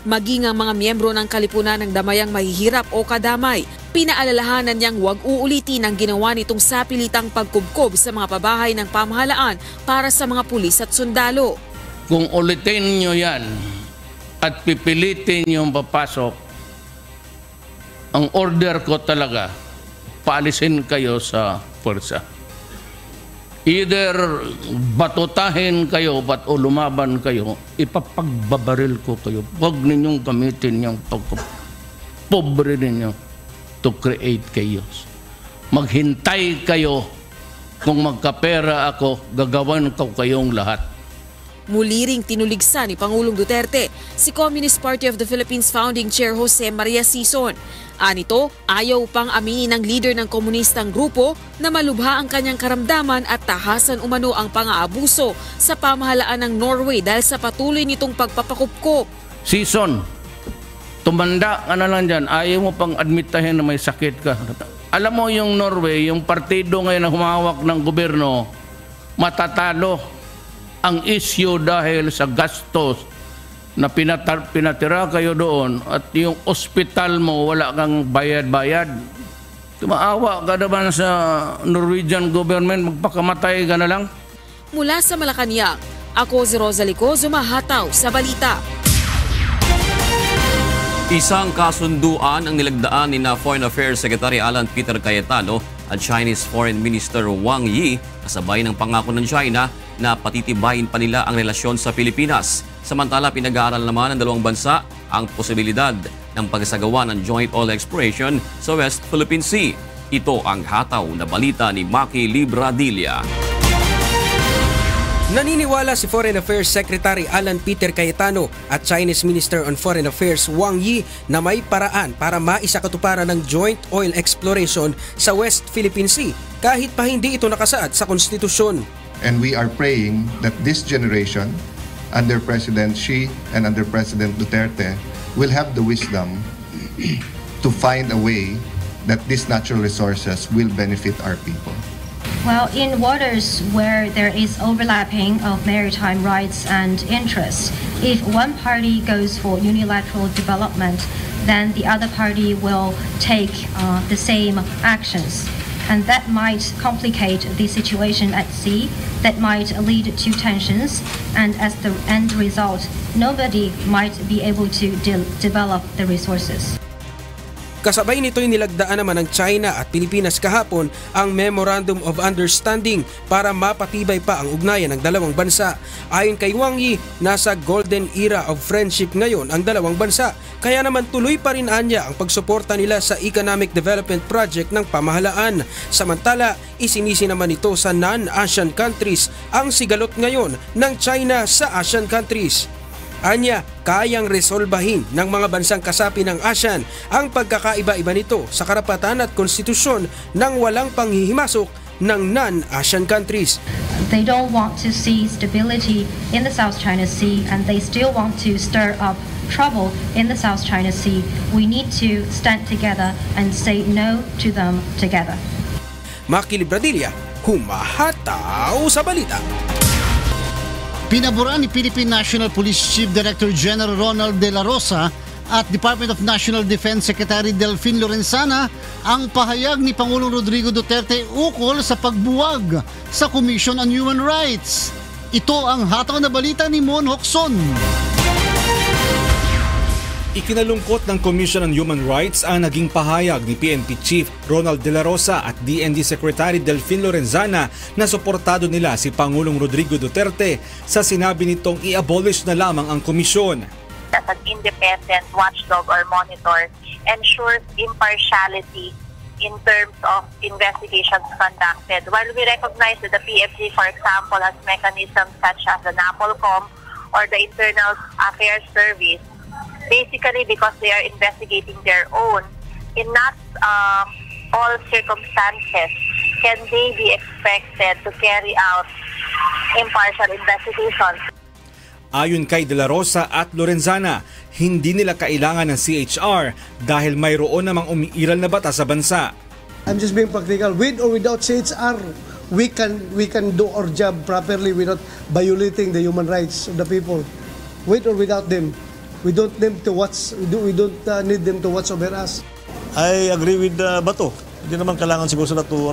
Maging ang mga miyembro ng Kalipunan ng Damayang Mahihirap o Kadamay, pinaalalahanan niyang huwag uulitin ang ginawa nitong sapilitang pagkubkob sa mga pabahay ng pamahalaan para sa mga pulis at sundalo. Kung ulitin nyo yan at pipilitin yung papasok, ang order ko talaga, paalisin kayo sa puwersa. Either batutahin kayo o lumaban kayo, ipapagbabaril ko kayo. Huwag ninyong gamitin yung pobre ninyo to create chaos. Maghintay kayo. Kung magkapera ako, gagawan ko kayong lahat. Muli ring tinuligsa ni Pangulong Duterte si Communist Party of the Philippines Founding Chair Jose Maria Sison. Anito, ayaw pang aminin ng leader ng komunistang grupo na malubha ang kanyang karamdaman at tahasan umano ang pang-aabuso sa pamahalaan ng Norway dahil sa patuloy nitong pagpapakupkop. Sison, tumanda ka na lang dyan. Ayaw mo pang admitahin na may sakit ka. Alam mo yung Norway, yung partido ngayon na humawak ng gobyerno, matatalo ang issue dahil sa gastos na pinatira kayo doon at yung ospital mo wala kang bayad-bayad. Tumaawa ka naman sa Norwegian government, magpakamatay ka na lang. Mula sa Malacanang, ako si Rosalie Cos, humahataw sa balita. Isang kasunduan ang nilagdaan ni Foreign Affairs Secretary Alan Peter Cayetano at Chinese Foreign Minister Wang Yi kasabay ng pangako ng China na patitibayin pa nila ang relasyon sa Pilipinas. Samantala, pinag-aaral naman ng dalawang bansa ang posibilidad ng pagsagawa ng joint oil exploration sa West Philippine Sea. Ito ang hataw na balita ni Maki Libradilla. Naniniwala si Foreign Affairs Secretary Alan Peter Cayetano at Chinese Minister on Foreign Affairs Wang Yi na may paraan para maisakatuparan ng joint oil exploration sa West Philippine Sea kahit pa hindi ito nakasaad sa konstitusyon. And we are praying that this generation, under President Xi and under President Duterte, will have the wisdom to find a way that these natural resources will benefit our people. Well, in waters where there is overlapping of maritime rights and interests, if one party goes for unilateral development, then the other party will take the same actions. And that might complicate the situation at sea, that might lead to tensions, and as the end result, nobody might be able to develop the resources. Kasabay nito'y nilagdaan naman ng China at Pilipinas kahapon ang Memorandum of Understanding para mapatibay pa ang ugnayan ng dalawang bansa. Ayon kay Wang Yi, nasa golden era of friendship ngayon ang dalawang bansa. Kaya naman tuloy pa rin anya ang pagsuporta nila sa economic development project ng pamahalaan. Samantala, isinisi naman ito sa non-ASEAN countries ang sigalot ngayon ng China sa ASEAN countries. Anya, kayang resolbahin ng mga bansang kasapi ng ASEAN ang pagkakaiba-iba nito sa karapatan at konstitusyon ng walang panghihimasok ng non-ASEAN countries. They don't want to see stability in the South China Sea and they still want to stir up trouble in the South China Sea, we need to stand together and say no to them together. Maki Libradilla, humahataw sa balita. Pinabura ni Philippine National Police Chief Director General Ronald De La Rosa at Department of National Defense Secretary Delfin Lorenzana ang pahayag ni Pangulong Rodrigo Duterte ukol sa pagbuwag sa Commission on Human Rights. Ito ang hataw na balita ni Mon Hocson. Ikinalungkot ng Commission on Human Rights ang naging pahayag ni PNP Chief Ronald De La Rosa at DND Secretary Delfin Lorenzana na suportado nila si Pangulong Rodrigo Duterte sa sinabi nitong i-abolish na lamang ang komisyon. As an independent watchdog or monitor, ensures impartiality in terms of investigations conducted. While we recognize that the PFG, for example, has mechanisms such as the NAPOLCOM or the Internal Affairs Service, basically because they are investigating their own, in not all circumstances can they be expected to carry out impartial investigations. Ayon kay De La Rosa at Lorenzana, hindi nila kailangan ng CHR dahil mayroon namang umiiral na batas sa bansa. I'm just being practical. With or without CHR, we can do our job properly without violating the human rights of the people. With or without them. We don't need to watch. We don't need them to watch over us. I agree with Bato. Hindi naman kailangan siguro sila to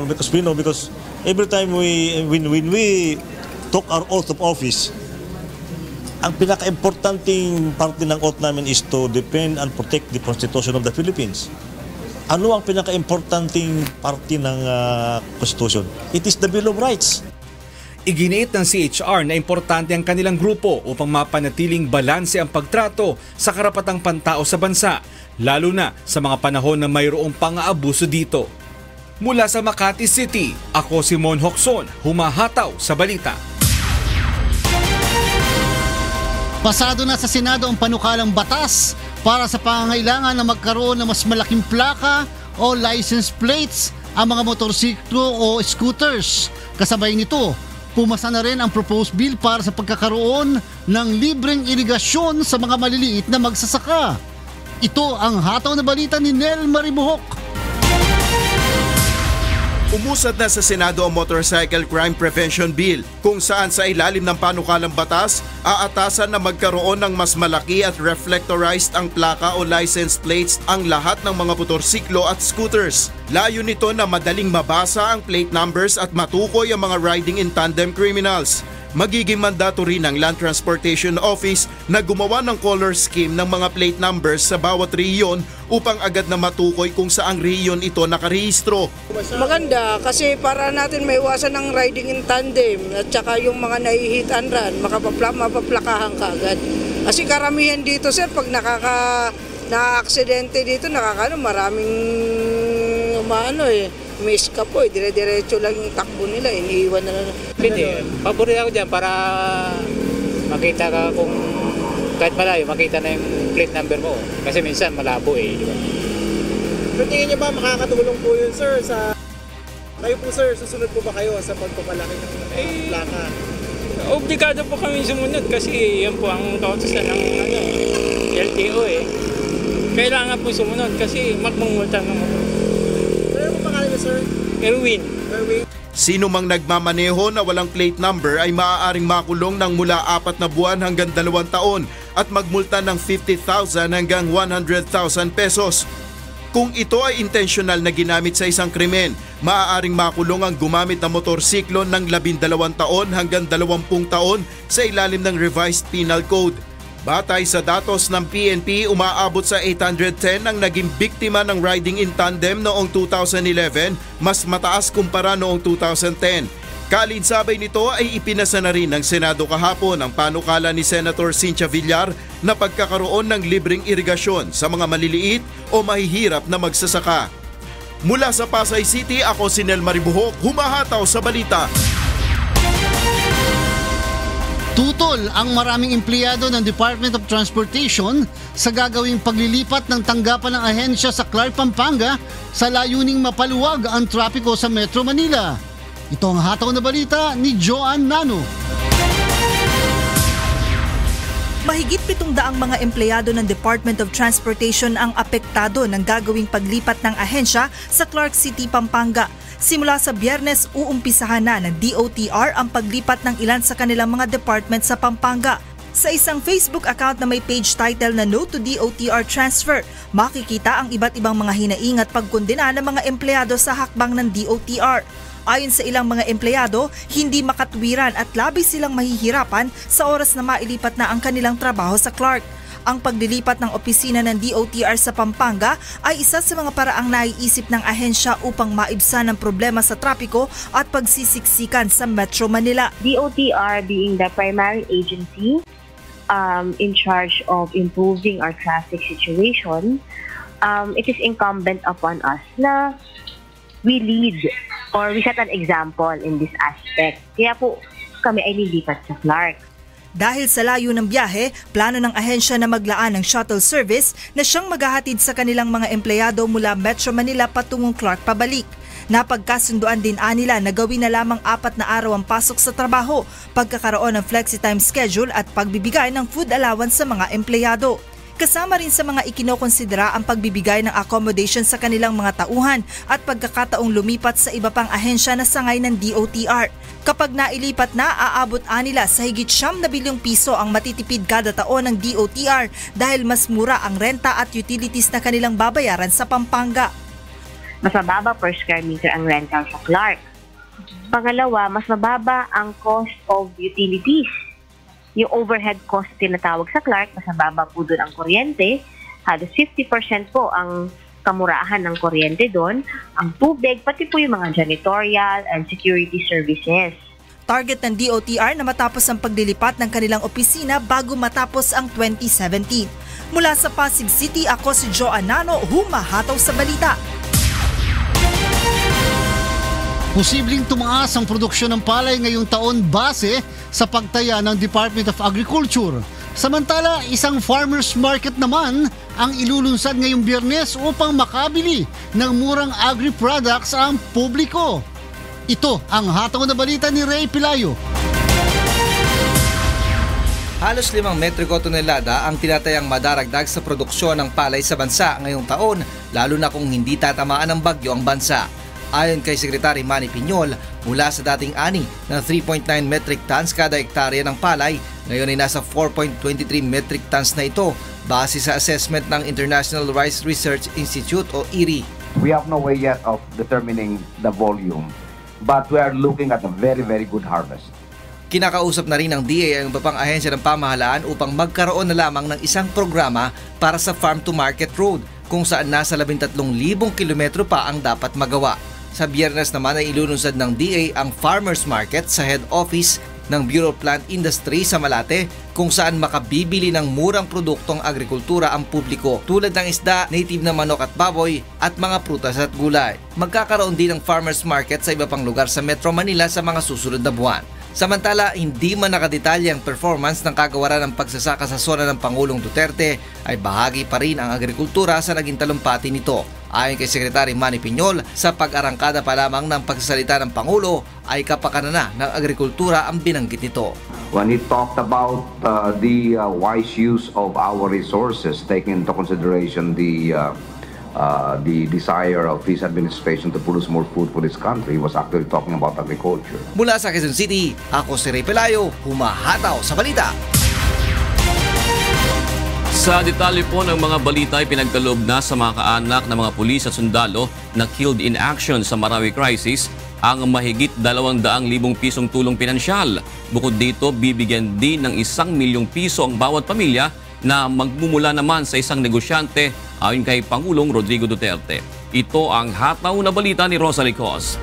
because every time when we took our oath of office, ang pinaka-importanting parte ng oath namin is to defend and protect the Constitution of the Philippines. Ano ang pinaka-importanting parte ng Constitution? It is the Bill of Rights. Iginiit ng CHR na importante ang kanilang grupo upang mapanatiling balanse ang pagtrato sa karapatang pantao sa bansa, lalo na sa mga panahon na mayroong pang-aabuso dito. Mula sa Makati City, ako si Mon Hocson, humahataw sa balita. Pasado na sa Senado ang panukalang batas para sa pangangailangan na magkaroon ng mas malaking plaka o license plates ang mga motorsiklo o scooters. Kasabay nito, pumasa na rin ang proposed bill para sa pagkakaroon ng libreng irigasyon sa mga maliliit na magsasaka. Ito ang hataw na balita ni Nel Maribuhok. Umusad na sa Senado ang Motorcycle Crime Prevention Bill kung saan sa ilalim ng panukalang batas, aatasan na magkaroon ng mas malaki at reflectorized ang plaka o license plates ang lahat ng mga motorsiklo at scooters. Layo nito na madaling mabasa ang plate numbers at matukoy ang mga riding in tandem criminals. Magiging mandatory ng Land Transportation Office na gumawa ng color scheme ng mga plate numbers sa bawat rehiyon upang agad na matukoy kung saang rehiyon ito nakarehistro. Maganda kasi para natin maiwasan ng riding in tandem at saka yung mga nai-hit and run, mapaplakahan ka agad. Kasi karamihan dito sir, pag na-aksidente dito, maraming may escape po, dire-diretso lang yung takbo nila, iniiwan na lang. Hindi, paborito ako dyan para makita ka kung kahit malayo, makita na yung plate number mo. Kasi minsan malabo di ba? Pero tingin niyo ba makakatulong po yun sir sa... Kayo po sir, susunod po ba kayo sa pagpapalaki ng plaka? Obligado po kami sumunod kasi yan po ang kautosan ng LTO Kailangan po sumunod kasi magmumulta ng motor. Sir? Erwin. Sino mang nagmamaneho na walang plate number ay maaaring makulong ng mula 4 na buwan hanggang 2 taon at magmulta ng 50,000 hanggang 100,000 pesos. Kung ito ay intentional na ginamit sa isang krimen, maaaring makulong ang gumamit ng motorsiklo ng 12 taon hanggang 20 taon sa ilalim ng Revised Penal Code. Batay sa datos ng PNP, umaabot sa 810 ang naging biktima ng riding in tandem noong 2011, mas mataas kumpara noong 2010. Kalinsabay nito ay ipinasa na rin ng Senado kahapon ang panukala ni Senator Cynthia Villar na pagkakaroon ng libreng irigasyon sa mga maliliit o mahihirap na magsasaka. Mula sa Pasay City, ako si Nel Maribuhok, humahataw sa balita. Tutol ang maraming empleyado ng Department of Transportation sa gagawing paglilipat ng tanggapan ng ahensya sa Clark, Pampanga sa layuning mapaluwag ang trapiko sa Metro Manila. Ito ang hataw na balita ni Joan Nano. Mahigit 700 mga empleyado ng Department of Transportation ang apektado ng gagawing paglipat ng ahensya sa Clark City, Pampanga. Simula sa Biyernes, uumpisahan na ng DOTR ang paglipat ng ilan sa kanilang mga department sa Pampanga. Sa isang Facebook account na may page title na No to DOTR Transfer, makikita ang iba't ibang mga hinaing at pagkondena ng mga empleyado sa hakbang ng DOTR. Ayon sa ilang mga empleyado, hindi makatwiran at labis silang mahihirapan sa oras na mailipat na ang kanilang trabaho sa Clark. Ang paglilipat ng opisina ng DOTR sa Pampanga ay isa sa mga paraang naiisip ng ahensya upang maibsan ang problema sa trapiko at pagsisiksikan sa Metro Manila. DOTR being the primary agency in charge of improving our traffic situation, it is incumbent upon us na we lead or we set an example in this aspect. Kaya po kami ay lilipat sa Clark. Dahil sa layo ng biyahe, plano ng ahensya na maglaan ng shuttle service na siyang maghahatid sa kanilang mga empleyado mula Metro Manila patungong Clark pabalik. Napagkasunduan din nila na gawin na lamang 4 na araw ang pasok sa trabaho, pagkakaroon ng flexi-time schedule at pagbibigay ng food allowance sa mga empleyado. Kasama rin sa mga ikinokonsidera ang pagbibigay ng accommodation sa kanilang mga tauhan at pagkakataong lumipat sa iba pang ahensya na sangay ng DOTR. Kapag nailipat na, aabot nila sa higit 7 bilyong piso ang matitipid kada taon ng DOTR dahil mas mura ang renta at utilities na kanilang babayaran sa Pampanga. Mas mababa per square meter ang rental sa Clark. Pangalawa, mas mababa ang cost of utilities. Yung overhead cost tinatawag sa Clark, mas mababa po doon ang kuryente. Halos 50% po ang kamurahan ng kuryente doon. Ang tubig, pati po yung mga janitorial and security services. Target ng DOTR na matapos ang paglilipat ng kanilang opisina bago matapos ang 2017. Mula sa Pasig City, ako si Joanano, humahataw sa balita. Posibleng tumaas ang produksyon ng palay ngayong taon base sa pagtaya ng Department of Agriculture. Samantala, isang farmers market naman ang ilulunsad ngayong Biyernes upang makabili ng murang agri-products ang publiko. Ito ang hataw na balita ni Ray Pilayo. Halos 5 metriko tonelada ang tinatayang madaragdag sa produksyon ng palay sa bansa ngayong taon, lalo na kung hindi tatamaan ng bagyo ang bansa. Ayon kay Secretary Manny Piñol, mula sa dating ani ng 3.9 metric tons kada hektarya ng palay, ngayon ay nasa 4.23 metric tons na ito base sa assessment ng International Rice Research Institute o IRI. We have no way yet of determining the volume, but we are looking at a very, very good harvest. Kinakausap na rin ng DA ang iba pang ahensya ng pamahalaan upang magkaroon na lamang ng isang programa para sa farm-to-market road kung saan nasa 13,000 kilometro pa ang dapat magawa. Sa Biyernes naman ay ilulunsad ng DA ang Farmers Market sa head office ng Bureau of Plant Industry sa Malate kung saan makabibili ng murang produktong agrikultura ang publiko tulad ng isda, native na manok at baboy at mga prutas at gulay. Magkakaroon din ng Farmers Market sa iba pang lugar sa Metro Manila sa mga susunod na buwan. Samantala, hindi man nakadetalye ang performance ng kagawaran ng pagsasaka sa zona ng Pangulong Duterte, ay bahagi pa rin ang agrikultura sa naging talumpati nito. Ayon kay Secretary Manny Piñol, sa pag-arangkada pa lamang ng pagsasalita ng Pangulo ay kapakanan na ng agrikultura ang binanggit nito. When he talked about the wise use of our resources, taking into consideration the desire of his administration to produce more food for this country, he was actually talking about agriculture. Mula sa Quezon City, ako si Ray Pelayo, humahataw sa balita. Sa detalye po ng mga balita ay pinagkaloob na sa mga kaanak ng mga pulis at sundalo na killed in action sa Marawi crisis ang mahigit 200,000 pisong tulong pinansyal. Bukod dito, bibigyan din ng 1 milyong piso ang bawat pamilya na magmumula naman sa isang negosyante ayon kay Pangulong Rodrigo Duterte. Ito ang hataw na balita ni Rosalie Cos.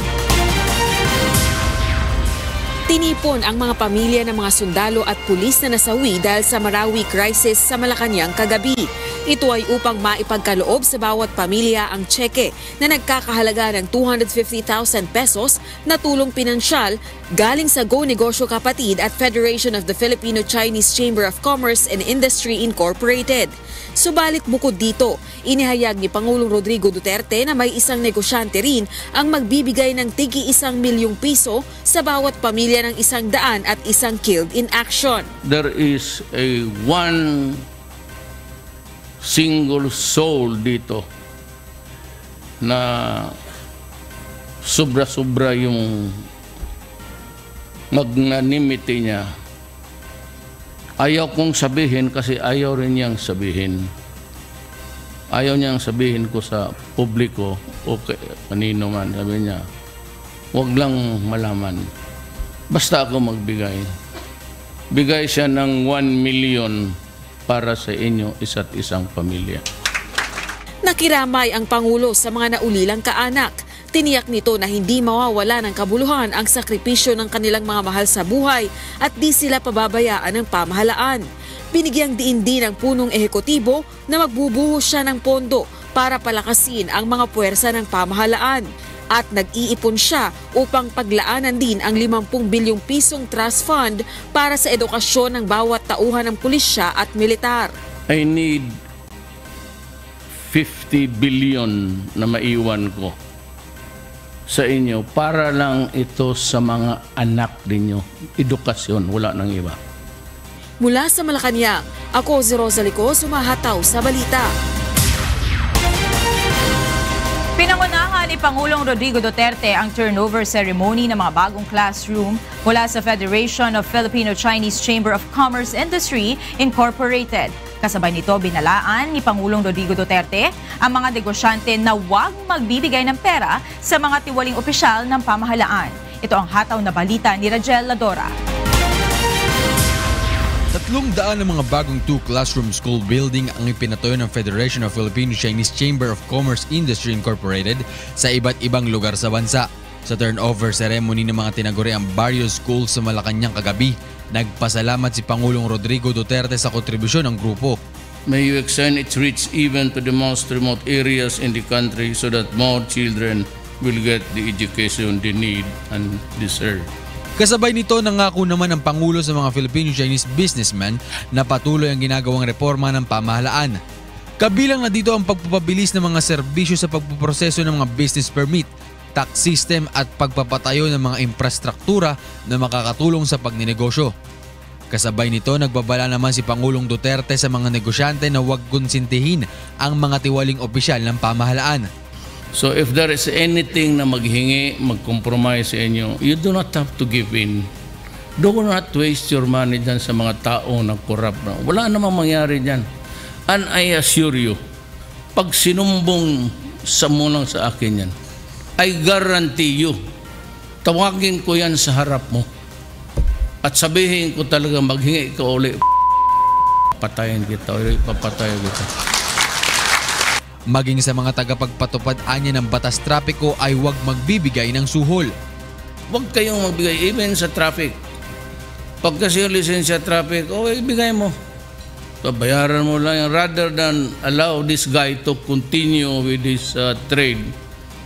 Tinipon ang mga pamilya ng mga sundalo at pulis na nasawi dahil sa Marawi crisis sa Malacanang kagabi. Ito ay upang maipagkaloob sa bawat pamilya ang tseke na nagkakahalaga ng 250,000 pesos na tulong pinansyal galing sa Go Negosyo Kapatid at Federation of the Filipino-Chinese Chamber of Commerce and Industry Incorporated. Subalit bukod dito, inihayag ni Pangulong Rodrigo Duterte na may isang negosyante rin ang magbibigay ng tigi 1 milyong piso sa bawat pamilya ng 100 at isang killed in action. There is a one single soul dito na sobra-sobra yung magnanimity niya. Ayaw kong sabihin kasi ayaw rin niyang sabihin. Ayaw niyang sabihin ko sa publiko o kanino man. Sabi niya, huwag lang malaman. Basta ako magbigay. Bigay siya ng 1 million para sa inyo isa't isang pamilya. Nakiramay ang Pangulo sa mga naulilang kaanak. Tiniyak nito na hindi mawawala ng kabuluhan ang sakripisyo ng kanilang mga mahal sa buhay at di sila pababayaan ng pamahalaan. Binigyang diin din ng punong ehekutibo na magbubuhos siya ng pondo para palakasin ang mga puwersa ng pamahalaan. At nag-iipon siya upang paglaanan din ang 50 bilyong pisong trust fund para sa edukasyon ng bawat tauhan ng pulisya at militar. I need 50 billion na maiwan ko sa inyo para lang ito sa mga anak ninyo. Edukasyon, wala nang iba. Mula sa Malacanang, ako si Rosalico, sumahataw sa balita. Pinangunahan ni Pangulong Rodrigo Duterte ang turnover ceremony ng mga bagong classroom mula sa Federation of Filipino-Chinese Chamber of Commerce Industry Incorporated. Kasabay nito, binalaan ni Pangulong Rodrigo Duterte ang mga negosyante na huwag magbibigay ng pera sa mga tiwaling opisyal ng pamahalaan. Ito ang hataw na balita ni Rajel Ladora. 300 ng mga bagong 2-classroom school building ang ipinatayo ng Federation of Filipino-Chinese Chamber of Commerce Industry Incorporated sa iba't ibang lugar sa bansa. Sa turnover ceremony ng mga tinaguriang barrio schools sa Malacanang kagabi, nagpasalamat si Pangulong Rodrigo Duterte sa kontribusyon ng grupo. May you extend its reach even to the most remote areas in the country so that more children will get the education they need and deserve. Kasabay nito, nangako naman ang Pangulo sa mga Filipino-Chinese businessmen na patuloy ang ginagawang reforma ng pamahalaan. Kabilang na dito ang pagpapabilis ng mga serbisyo sa pagpuproseso ng mga business permit, tax system at pagpapatayo ng mga infrastruktura na makakatulong sa pagninegosyo. Kasabay nito, nagbabala naman si Pangulong Duterte sa mga negosyante na huwag konsintihin ang mga tiwaling opisyal ng pamahalaan. So if there is anything na maghingi, mag-compromise sa inyo, you do not have to give in. Do not waste your money dyan sa mga tao na corrupt. Wala namang mangyari dyan. And I assure you, pag sinumbong sa munang sa akin yan, I guarantee you, tawagin ko yan sa harap mo. At sabihin ko talaga, maghingi ka uli, patayin kita, papatayin kita. Maging sa mga tagapagpatupad-anya ng batas trapiko ay huwag magbibigay ng suhol. Huwag kayong magbigay, even sa traffic. Pag kasi yung lisensya traffic, ibigay mo. So, bayaran mo lang yan. Rather than allow this guy to continue with this trade,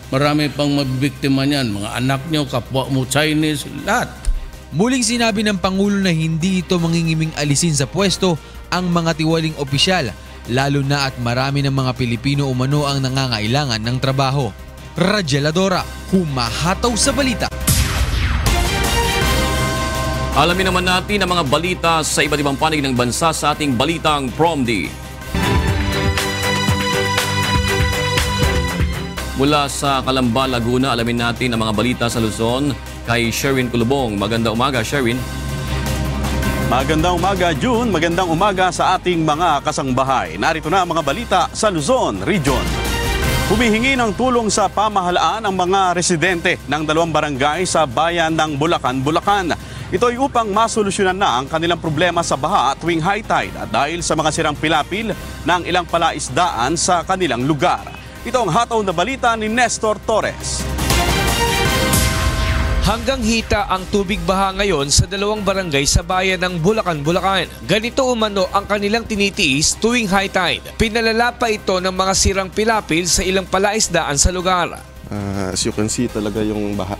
marami pang mabibiktima niyan. Mga anak nyo, kapwa mo, Chinese, lahat. Muling sinabi ng Pangulo na hindi ito mangingiming alisin sa pwesto ang mga tiwaling opisyal, lalo na at marami ng mga Pilipino umano ang nangangailangan ng trabaho. Rajel Ladora, humahataw sa balita. Alamin naman natin ang mga balita sa iba't ibang panig ng bansa sa ating Balitang Promdi. Mula sa Calamba, Laguna, alamin natin ang mga balita sa Luzon kay Sherwin Kulubong. Magandang umaga, Sherwin. Magandang umaga, June. Magandang umaga sa ating mga kasangbahay. Narito na ang mga balita sa Luzon Region. Humihingi ng tulong sa pamahalaan ang mga residente ng 2 barangay sa bayan ng Bulacan, Bulacan. Ito ay upang masolusyonan na ang kanilang problema sa baha tuwing high tide at dahil sa mga sirang pilapil ng ilang palaisdaan sa kanilang lugar. Ito ang hataw na balita ni Nestor Torres. Hanggang hita ang tubig baha ngayon sa 2 barangay sa bayan ng Bulacan, Bulacan. Ganito umano ang kanilang tinitiis tuwing high tide. Pinalala pa ito ng mga sirang pilapil sa ilang palaisdaan sa lugar. As you can see, talaga yung baha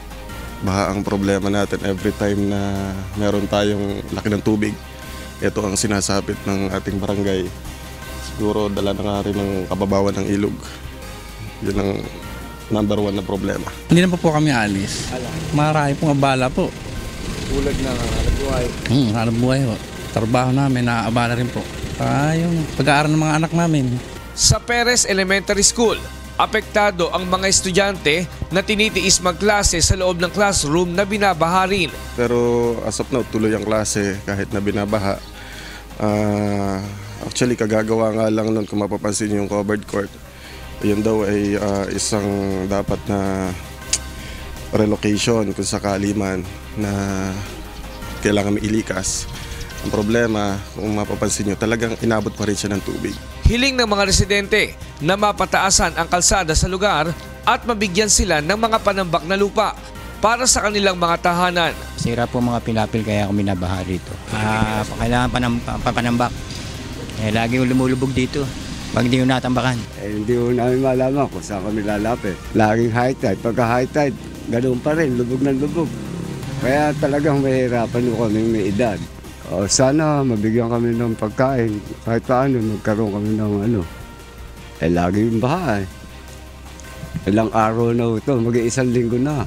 ang problema natin every time na meron tayong laki ng tubig. Ito ang sinasabit ng ating barangay. Siguro dala na nga rin ng kababawan ng ilog. Yun ang number 1 na problema. Hindi na po kami alis. Marami pong abala po. Ulag na hanap buhay. Hanap buhay po. Trabaho namin, naaabala rin po. Yung pag-aaral ng mga anak namin. Sa Perez Elementary School, apektado ang mga estudyante na tinitiis magklase sa loob ng classroom na binabaha rin. Pero as of now, tuloy ang klase kahit na binabaha. Actually, kagagawa nga lang nun kung mapapansin yung covered court. Yun daw ay isang dapat na relocation kung sakali man na kailangan mailikas. Ang problema, kung mapapansin nyo, talagang inabot pa rin siya ng tubig. Hiling ng mga residente na mapataasan ang kalsada sa lugar at mabigyan sila ng mga panambak na lupa para sa kanilang mga tahanan. Sira po mga pilapil kaya kami nabaha dito. Kailangan panambak. Lagi yung lumulubog dito. Pag hindi ko natambakan. Hindi ko namin malaman kung saan kami lalapit. Laging high tide. Pagka high tide, ganoon pa rin, lubog ng lubog. Kaya talagang mahirapan ko kami may edad. Sana mabigyan kami ng pagkain. Kahit paano, magkaroon kami ng lagi yung baha. Ilang araw na ito, mag-iisang linggo na.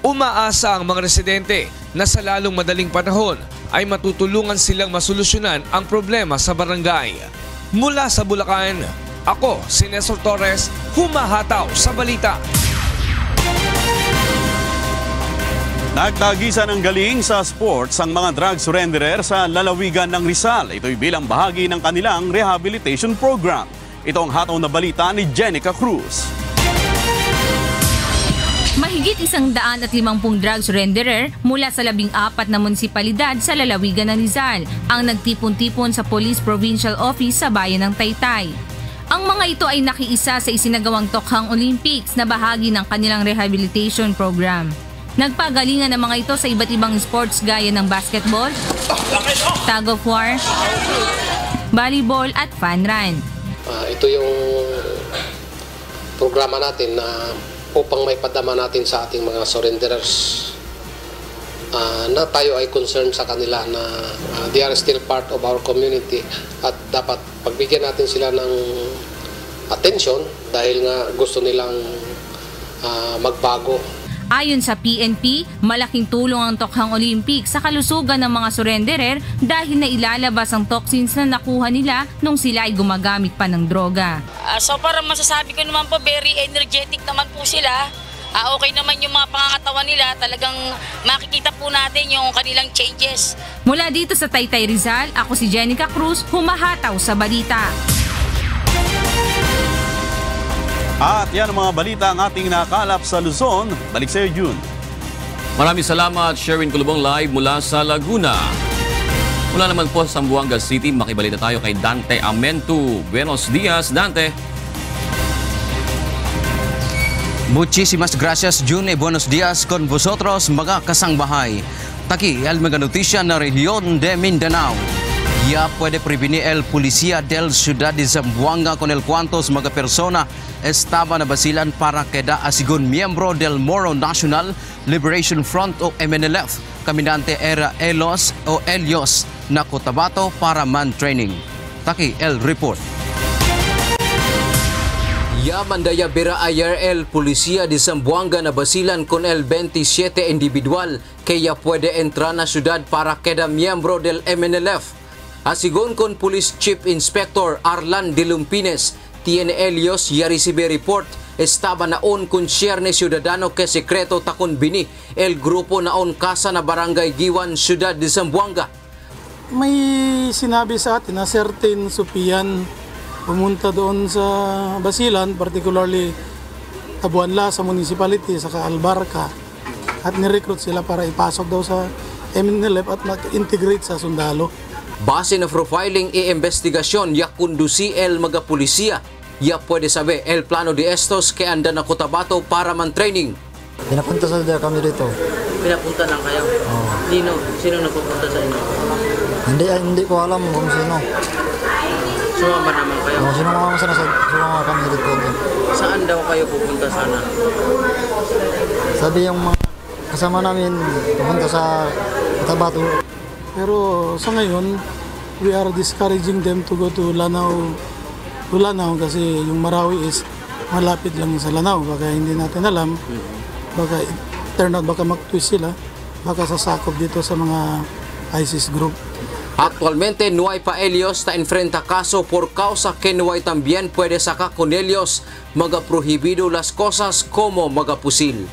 Umaasa ang mga residente na sa lalong madaling panahon ay matutulungan silang masolusyonan ang problema sa barangay. Mula sa Bulacan, ako si Nestor Torres, humahataw sa balita. Nagtagisan ng galing sa sports ang mga drug surrenderer sa lalawigan ng Rizal. Ito'y bilang bahagi ng kanilang rehabilitation program. Ito ang hataw na balita ni Jenica Cruz. Mahigit 150 drug surrenderer mula sa 14 na munisipalidad sa lalawigan ng Rizal ang nagtipon-tipon sa Police Provincial Office sa bayan ng Taytay. Ang mga ito ay nakiisa sa isinagawang Tokhang Olympics na bahagi ng kanilang rehabilitation program. Nagpagalingan ng mga ito sa iba't ibang sports gaya ng basketball, tug of war, volleyball at fun run. Ito yung programa natin na upang may padama natin sa ating mga surrenderers na tayo ay concerned sa kanila na they are still part of our community at dapat pagbigyan natin sila ng attention dahil nga gusto nilang magbago. Ayon sa PNP, malaking tulong ang Tokhang Olympics sa kalusugan ng mga surrenderer dahil na ilalabas ang toxins na nakuha nila nung sila ay gumagamit pa ng droga. So para masasabi ko naman po, very energetic naman po sila. Okay naman yung mga pangangatawan nila, talagang makikita po natin yung kanilang changes. Mula dito sa Taytay Rizal, ako si Jenica Cruz, humahataw sa balita. At yan ang mga balita ang ating nakalap sa Luzon. Balik sa iyo, June. Maraming salamat, Sherwin Kulubong live mula sa Laguna. Mula naman po sa Zamboanga City, makibalita tayo kay Dante Amentu. Buenos dias, Dante. Muchísimas gracias, June. Buenos dias con vosotros, mga kasangbahay. Taki al mga notisya na rehiyon de Mindanao. Ya puede prevenir el policía del ciudad de Zamboanga con el cuantos mga persona estaba na basilan para queda asigon miembro del Moro National Liberation Front o MNLF. Kaminante era Elios na Cotabato para man training. Taki el report. Ya mandaya bera ayer el policía de Zamboanga na basilan con el 27 individual que ya puede entrar na ciudad para queda miembro del MNLF. Asigon con Police Chief Inspector Arlan de Lumpines, tiene Elios ya recibe report, estaba naon con cierne ciudadano que secreto takon bini el grupo naon casa na barangay Giwan, Ciudad de Zamboanga. May sinabi sa atin na certain Supian pumunta doon sa Basilan, particularly Tabuanla sa municipality, sa Albarca, at nirecruit sila para ipasok daw sa MNLF at mag-integrate sa sundalo. Base na profiling e investigasyon ya kundusi el mga pulisya, ya puede saber el plano de estos que andan na Cotabato para man training. Pinapunta sa kami dito Pinapunta lang kayo? Sino nagpupunta sa inyo? Hindi ko alam kung sino. Sumama naman kayo? Sumama kami dito. Saan daw kayo pupunta sana? Sabi yung mga kasama namin pupunta sa Tabato. Pero sa ngayon, we are discouraging them to go to Lanao kasi yung Marawi is malapit lang sa Lanao. Baka hindi natin alam. Baka turn out, baka mag-twist sila. Baka sasakop dito sa mga ISIS group. Actualmente no hay pa ellos na enfrenta caso por causa que no hay también puede sacar con ellos magaprohibido las cosas como magapusil.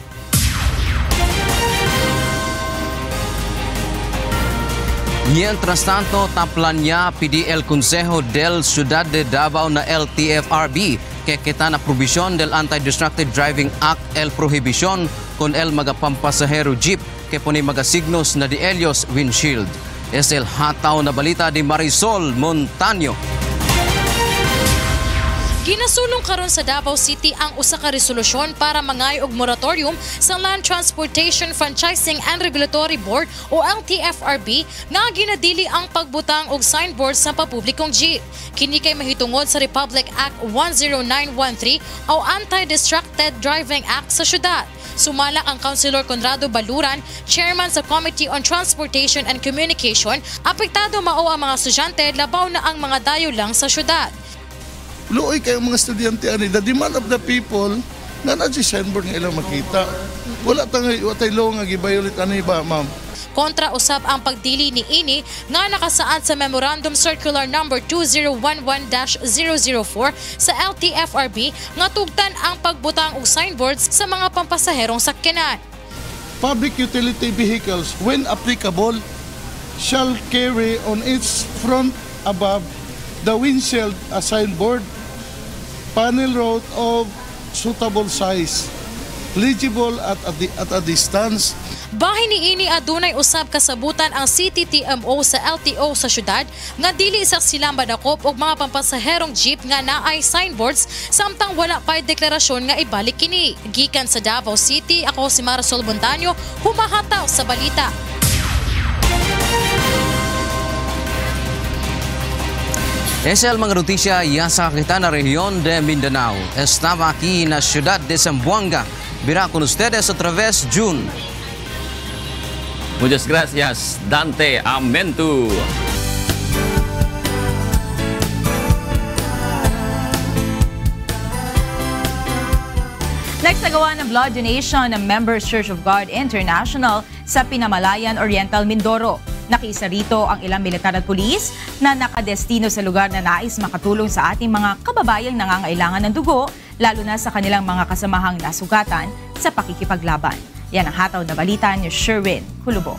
Mientras tanto, taplanya pidi el Consejo del Ciudad de Davao na LTFRB que quita na provision del Anti-Distracted Driving Act el prohibition con el magapampasahero jeep que pone magasignos na di ellos windshield. Es el hataw na balita di Marisol Montaño. Ginasulong karon sa Davao City ang usa ka resolusyon para mangay og moratorium sa Land Transportation Franchising and Regulatory Board o LTFRB nga ginadili ang pagbutang og signboard sa papublikong jeep. Kini kay mahitungod sa Republic Act 10913 o Anti-Distracted Driving Act sa syudad. Sumala ang Councilor Conrado Baluran, Chairman sa Committee on Transportation and Communication, apektado mao ang mga estudyante labaw na ang mga dayo lang sa syudad. Luoy kayong mga estudyante ani, the demand of the people na si signboard nga ilang makita. Wala tayo nga gibayulit ani ba, ma'am? Kontra usab ang pagdili ni ini nga nakasaad sa Memorandum Circular Number 2011-004 sa LTFRB nga tugtan ang pagbutang og signboards sa mga pampasaherong sakyanan. Public utility vehicles, when applicable, shall carry on its front above the windshield a signboard, panel road of suitable size, legible at a distance. Bahin ni ini adunay usab kasabutan ang CTTMO sa LTO sa syudad nga dili sa silang badakop og mga pampasaherong jeep nga naay signboards samtang wala pay deklarasyon nga ibalik kini. Gikan sa Davao City, ako si Marisol Montaño, humahataw sa balita. Es el mga notisya ya sa Quintana Región de Mindanao. Estaba aquí en la ciudad de Zamboanga. Verá con ustedes otra vez June. Muchas gracias, Dante Amentu. Next, nagawa ng blood donation ng Members Church of God International sa Pinamalayan Oriental, Mindoro. Nakiisa rito ang ilang militar at pulis na nakadestino sa lugar na nais makatulong sa ating mga kababayang nangangailangan ng dugo, lalo na sa kanilang mga kasamahang nasugatan sa pakikipaglaban. Yan ang hataw na balita ni Sherwin Kulubo.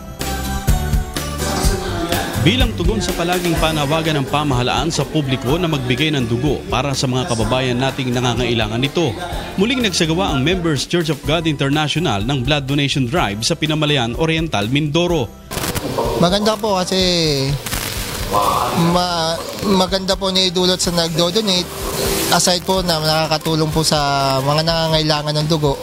Bilang tugon sa palaging panawagan ng pamahalaan sa publiko na magbigay ng dugo para sa mga kababayan nating nangangailangan nito, muling nagsagawa ang Members Church of God International ng Blood Donation Drive sa Pinamalayan Oriental, Mindoro. Maganda po kasi maganda po na idulot sa nagdo-donate, aside po na nakakatulong po sa mga nangangailangan ng dugo.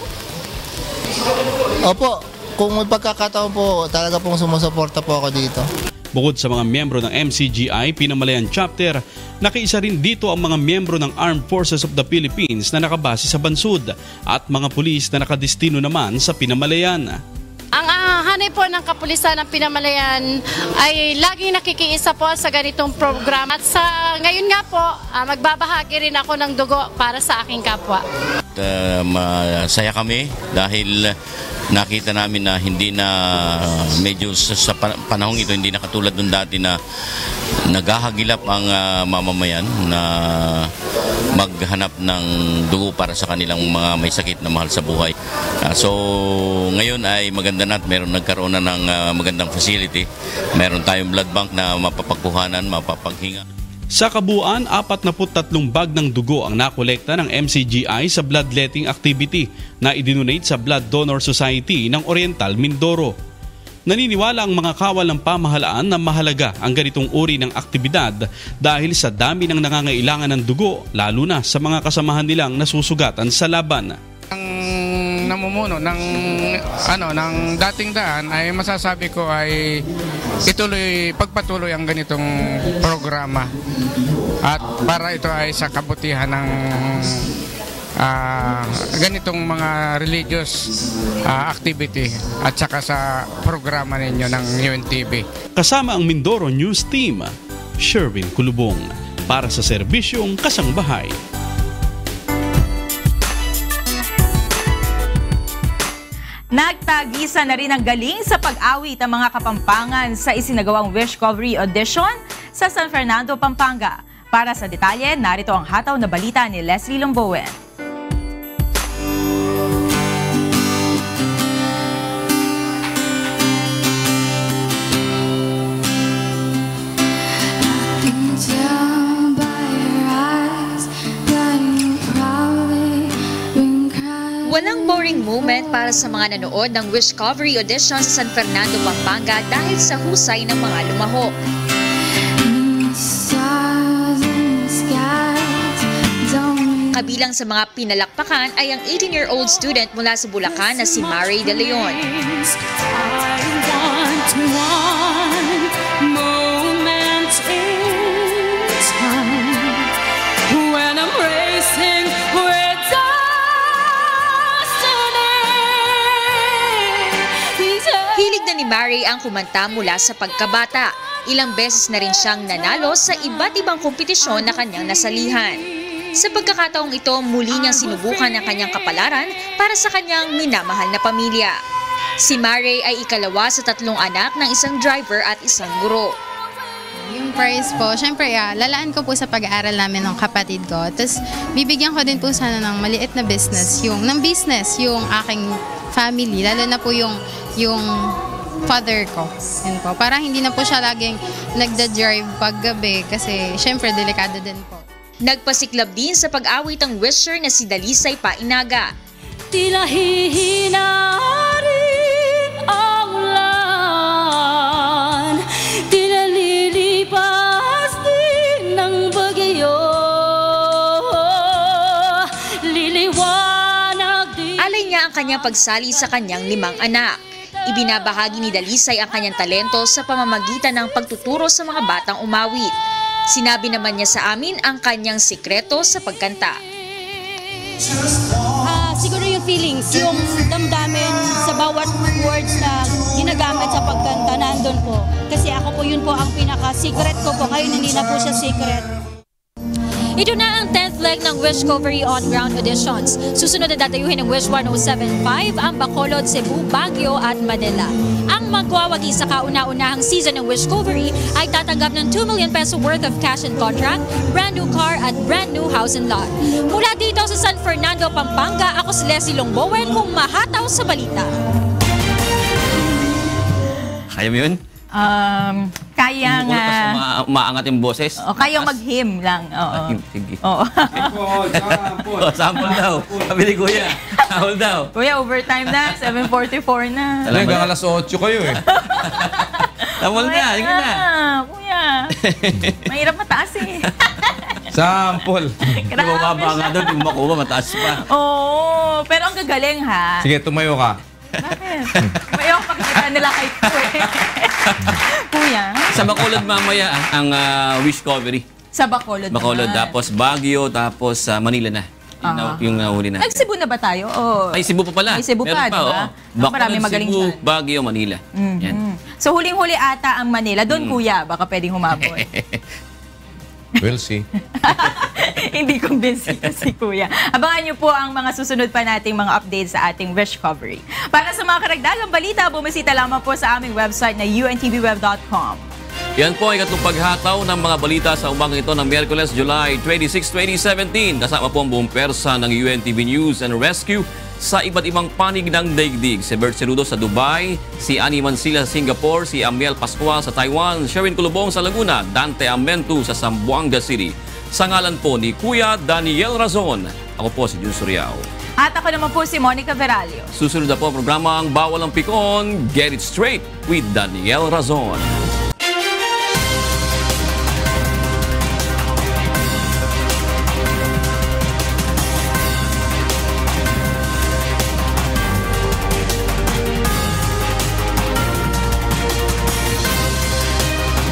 Opo, kung may pagkakataon po, talaga pong sumusuporta po ako dito. Bukod sa mga miyembro ng MCGI Pinamalayan Chapter, nakiisa rin dito ang mga miyembro ng Armed Forces of the Philippines na nakabase sa Bansud at mga pulis na nakadestino naman sa Pinamalayan. Ang hanay po ng kapulisan ng Pinamalayan ay laging nakikiisa po sa ganitong programa. At sa ngayon nga po, magbabahagi rin ako ng dugo para sa aking kapwa. Masaya kami dahil nakita namin na hindi na medyo sa panahong ito hindi na katulad nung dati na naghahagilap ang mamamayan na maghanap ng dugo para sa kanilang mga may sakit na mahal sa buhay. So ngayon ay maganda na at nagkaroon na ng magandang facility. Meron tayong blood bank na mapapagkuhanan, mapapaghinga. Sa kabuuan, 43 bag ng dugo ang nakolekta ng MCGI sa bloodletting activity na idinonate sa Blood Donor Society ng Oriental, Mindoro. Naniniwala ang mga kawal ng pamahalaan na mahalaga ang ganitong uri ng aktibidad dahil sa dami ng nangangailangan ng dugo, lalo na sa mga kasamahan nilang nasusugatan sa laban. Ang namumuno ng dating daan ay masasabi ko ay pagpatuloy ang ganitong programa at para ito ay sa kabutihan ng ganitong mga religious activity at saka sa programa ninyo ng UNTV. Kasama ang Mindoro News Team, Sherwin Kulubong, para sa serbisyong kasangbahay. Nagtagisa na rin ang galing sa pag-awit ang mga Kapampangan sa isinagawang Wish Covery Audition sa San Fernando, Pampanga. Para sa detalye, narito ang hataw na balita ni Leslie Lombowen. Walang boring moment para sa mga nanood ng Wish Covery Audition sa San Fernando, Pampanga dahil sa husay ng mga lumahok. Kabilang sa mga pinalakpakan ay ang 18-year-old student mula sa Bulacan na si Mary De Leon. Hilig na ni Mary ang kumanta mula sa pagkabata. Ilang beses na rin siyang nanalo sa iba't ibang kompetisyon na kanyang nasalihan. Sa pagkakataong ito, muli niyang sinubukan ang kanyang kapalaran para sa kanyang minamahal na pamilya. Si Mary ay ikalawa sa 3 anak ng isang driver at isang guro. Yung prize po, syempre lalaan ko po sa pag-aaral namin ng kapatid ko. Tapos bibigyan ko din po sana ng maliit na business, yung aking family, lalo na po yung father ko. Yun po. Para hindi na po siya laging nagda-drive paggabi kasi syempre delikado din po. Nagpasiklab din sa pag-awit ang wisher na si Dalisay Painaga. Tila hihina rin ang ulan, tila lilipas din ng bagyo, liliwanag din. Alay niya ang kanyang pagsali sa kanyang 5 anak. Ibinabahagi ni Dalisay ang kanyang talento sa pamamagitan ng pagtuturo sa mga batang umawit. Sinabi naman niya sa amin ang kanyang sikreto sa pagkanta. Siguro yung feelings, yung damdamin sa bawat words na ginagamit sa pagkanta, nandun po. Kasi ako po, yun po ang pinaka-secret ko po. Ngayon hindi na po siya secret. Ito na ang 10th leg ng Wish Covery On-Ground Auditions. Susunod na datayuhin ng Wish 1075 ang Bacolod, Cebu, Baguio at Manila. Ang magwawagi sa kauna-unahang season ng Wish Covery ay tatanggap ng 2 million peso worth of cash and contract, brand new car at brand new house and lot. Mula dito sa San Fernando, Pampanga, ako si Leslie Lombowen, humahataw sa balita. Kaya mo yun? Kaya nga. Maangat yung boses. Kaya mag-him lang. Oo. Sige. Oo. Sample daw. Sabi ni Kuya. Sample daw. Kuya, overtime na. 7:44 na. Hanggang alas 8 kayo eh. Sample na. Sige na. Kuya. Mahirap mataas eh. Sample. Bumaba nga doon. Yung makuha, mataas pa. Oo. Pero ang gagaling ha. Sige, tumayo ka. Bakit? Tumayo ako pakikita nila kay Kuya. Sa Bacolod mamaya ang Wish Covery. Sa Bacolod Bacolod, tapos Baguio, tapos Manila na. Yung nahuli natin. Nag-Cebu na ba tayo? Oh. Ay, Cebu pa pala. Ay, Cebu pa, di ba? Bacolod, Cebu, Baguio, Manila. Yan. So, huling-huli ata ang Manila. Doon, Kuya, baka pwedeng humabol. We'll see. Hindi kumbensito si Kuya. Abangan niyo po ang mga susunod pa nating mga updates sa ating Wish Covery. Para sa mga karagdagang balita, bumisita lamang po sa aming website na untvweb.com. Yan po ay ikatlong paghataw ng mga balita sa umagang ito ng Miyerkules, July 26, 2017. Kasama po ang buong persa ng UNTV News and Rescue sa iba't ibang panig ng daigdig. Si Bert Cerudo sa Dubai, si Annie Mansilla sa Singapore, si Amiel Pascual sa Taiwan, Sherwin Kulubong sa Laguna, Dante Amentu sa Zamboanga City. Sa ngalan po ni Kuya Daniel Razon, ako po si Jun Suriao. At ako naman po si Monica Veralio. Susunod na po ang programa ang Bawal ang Pikon, Get It Straight with Daniel Razon.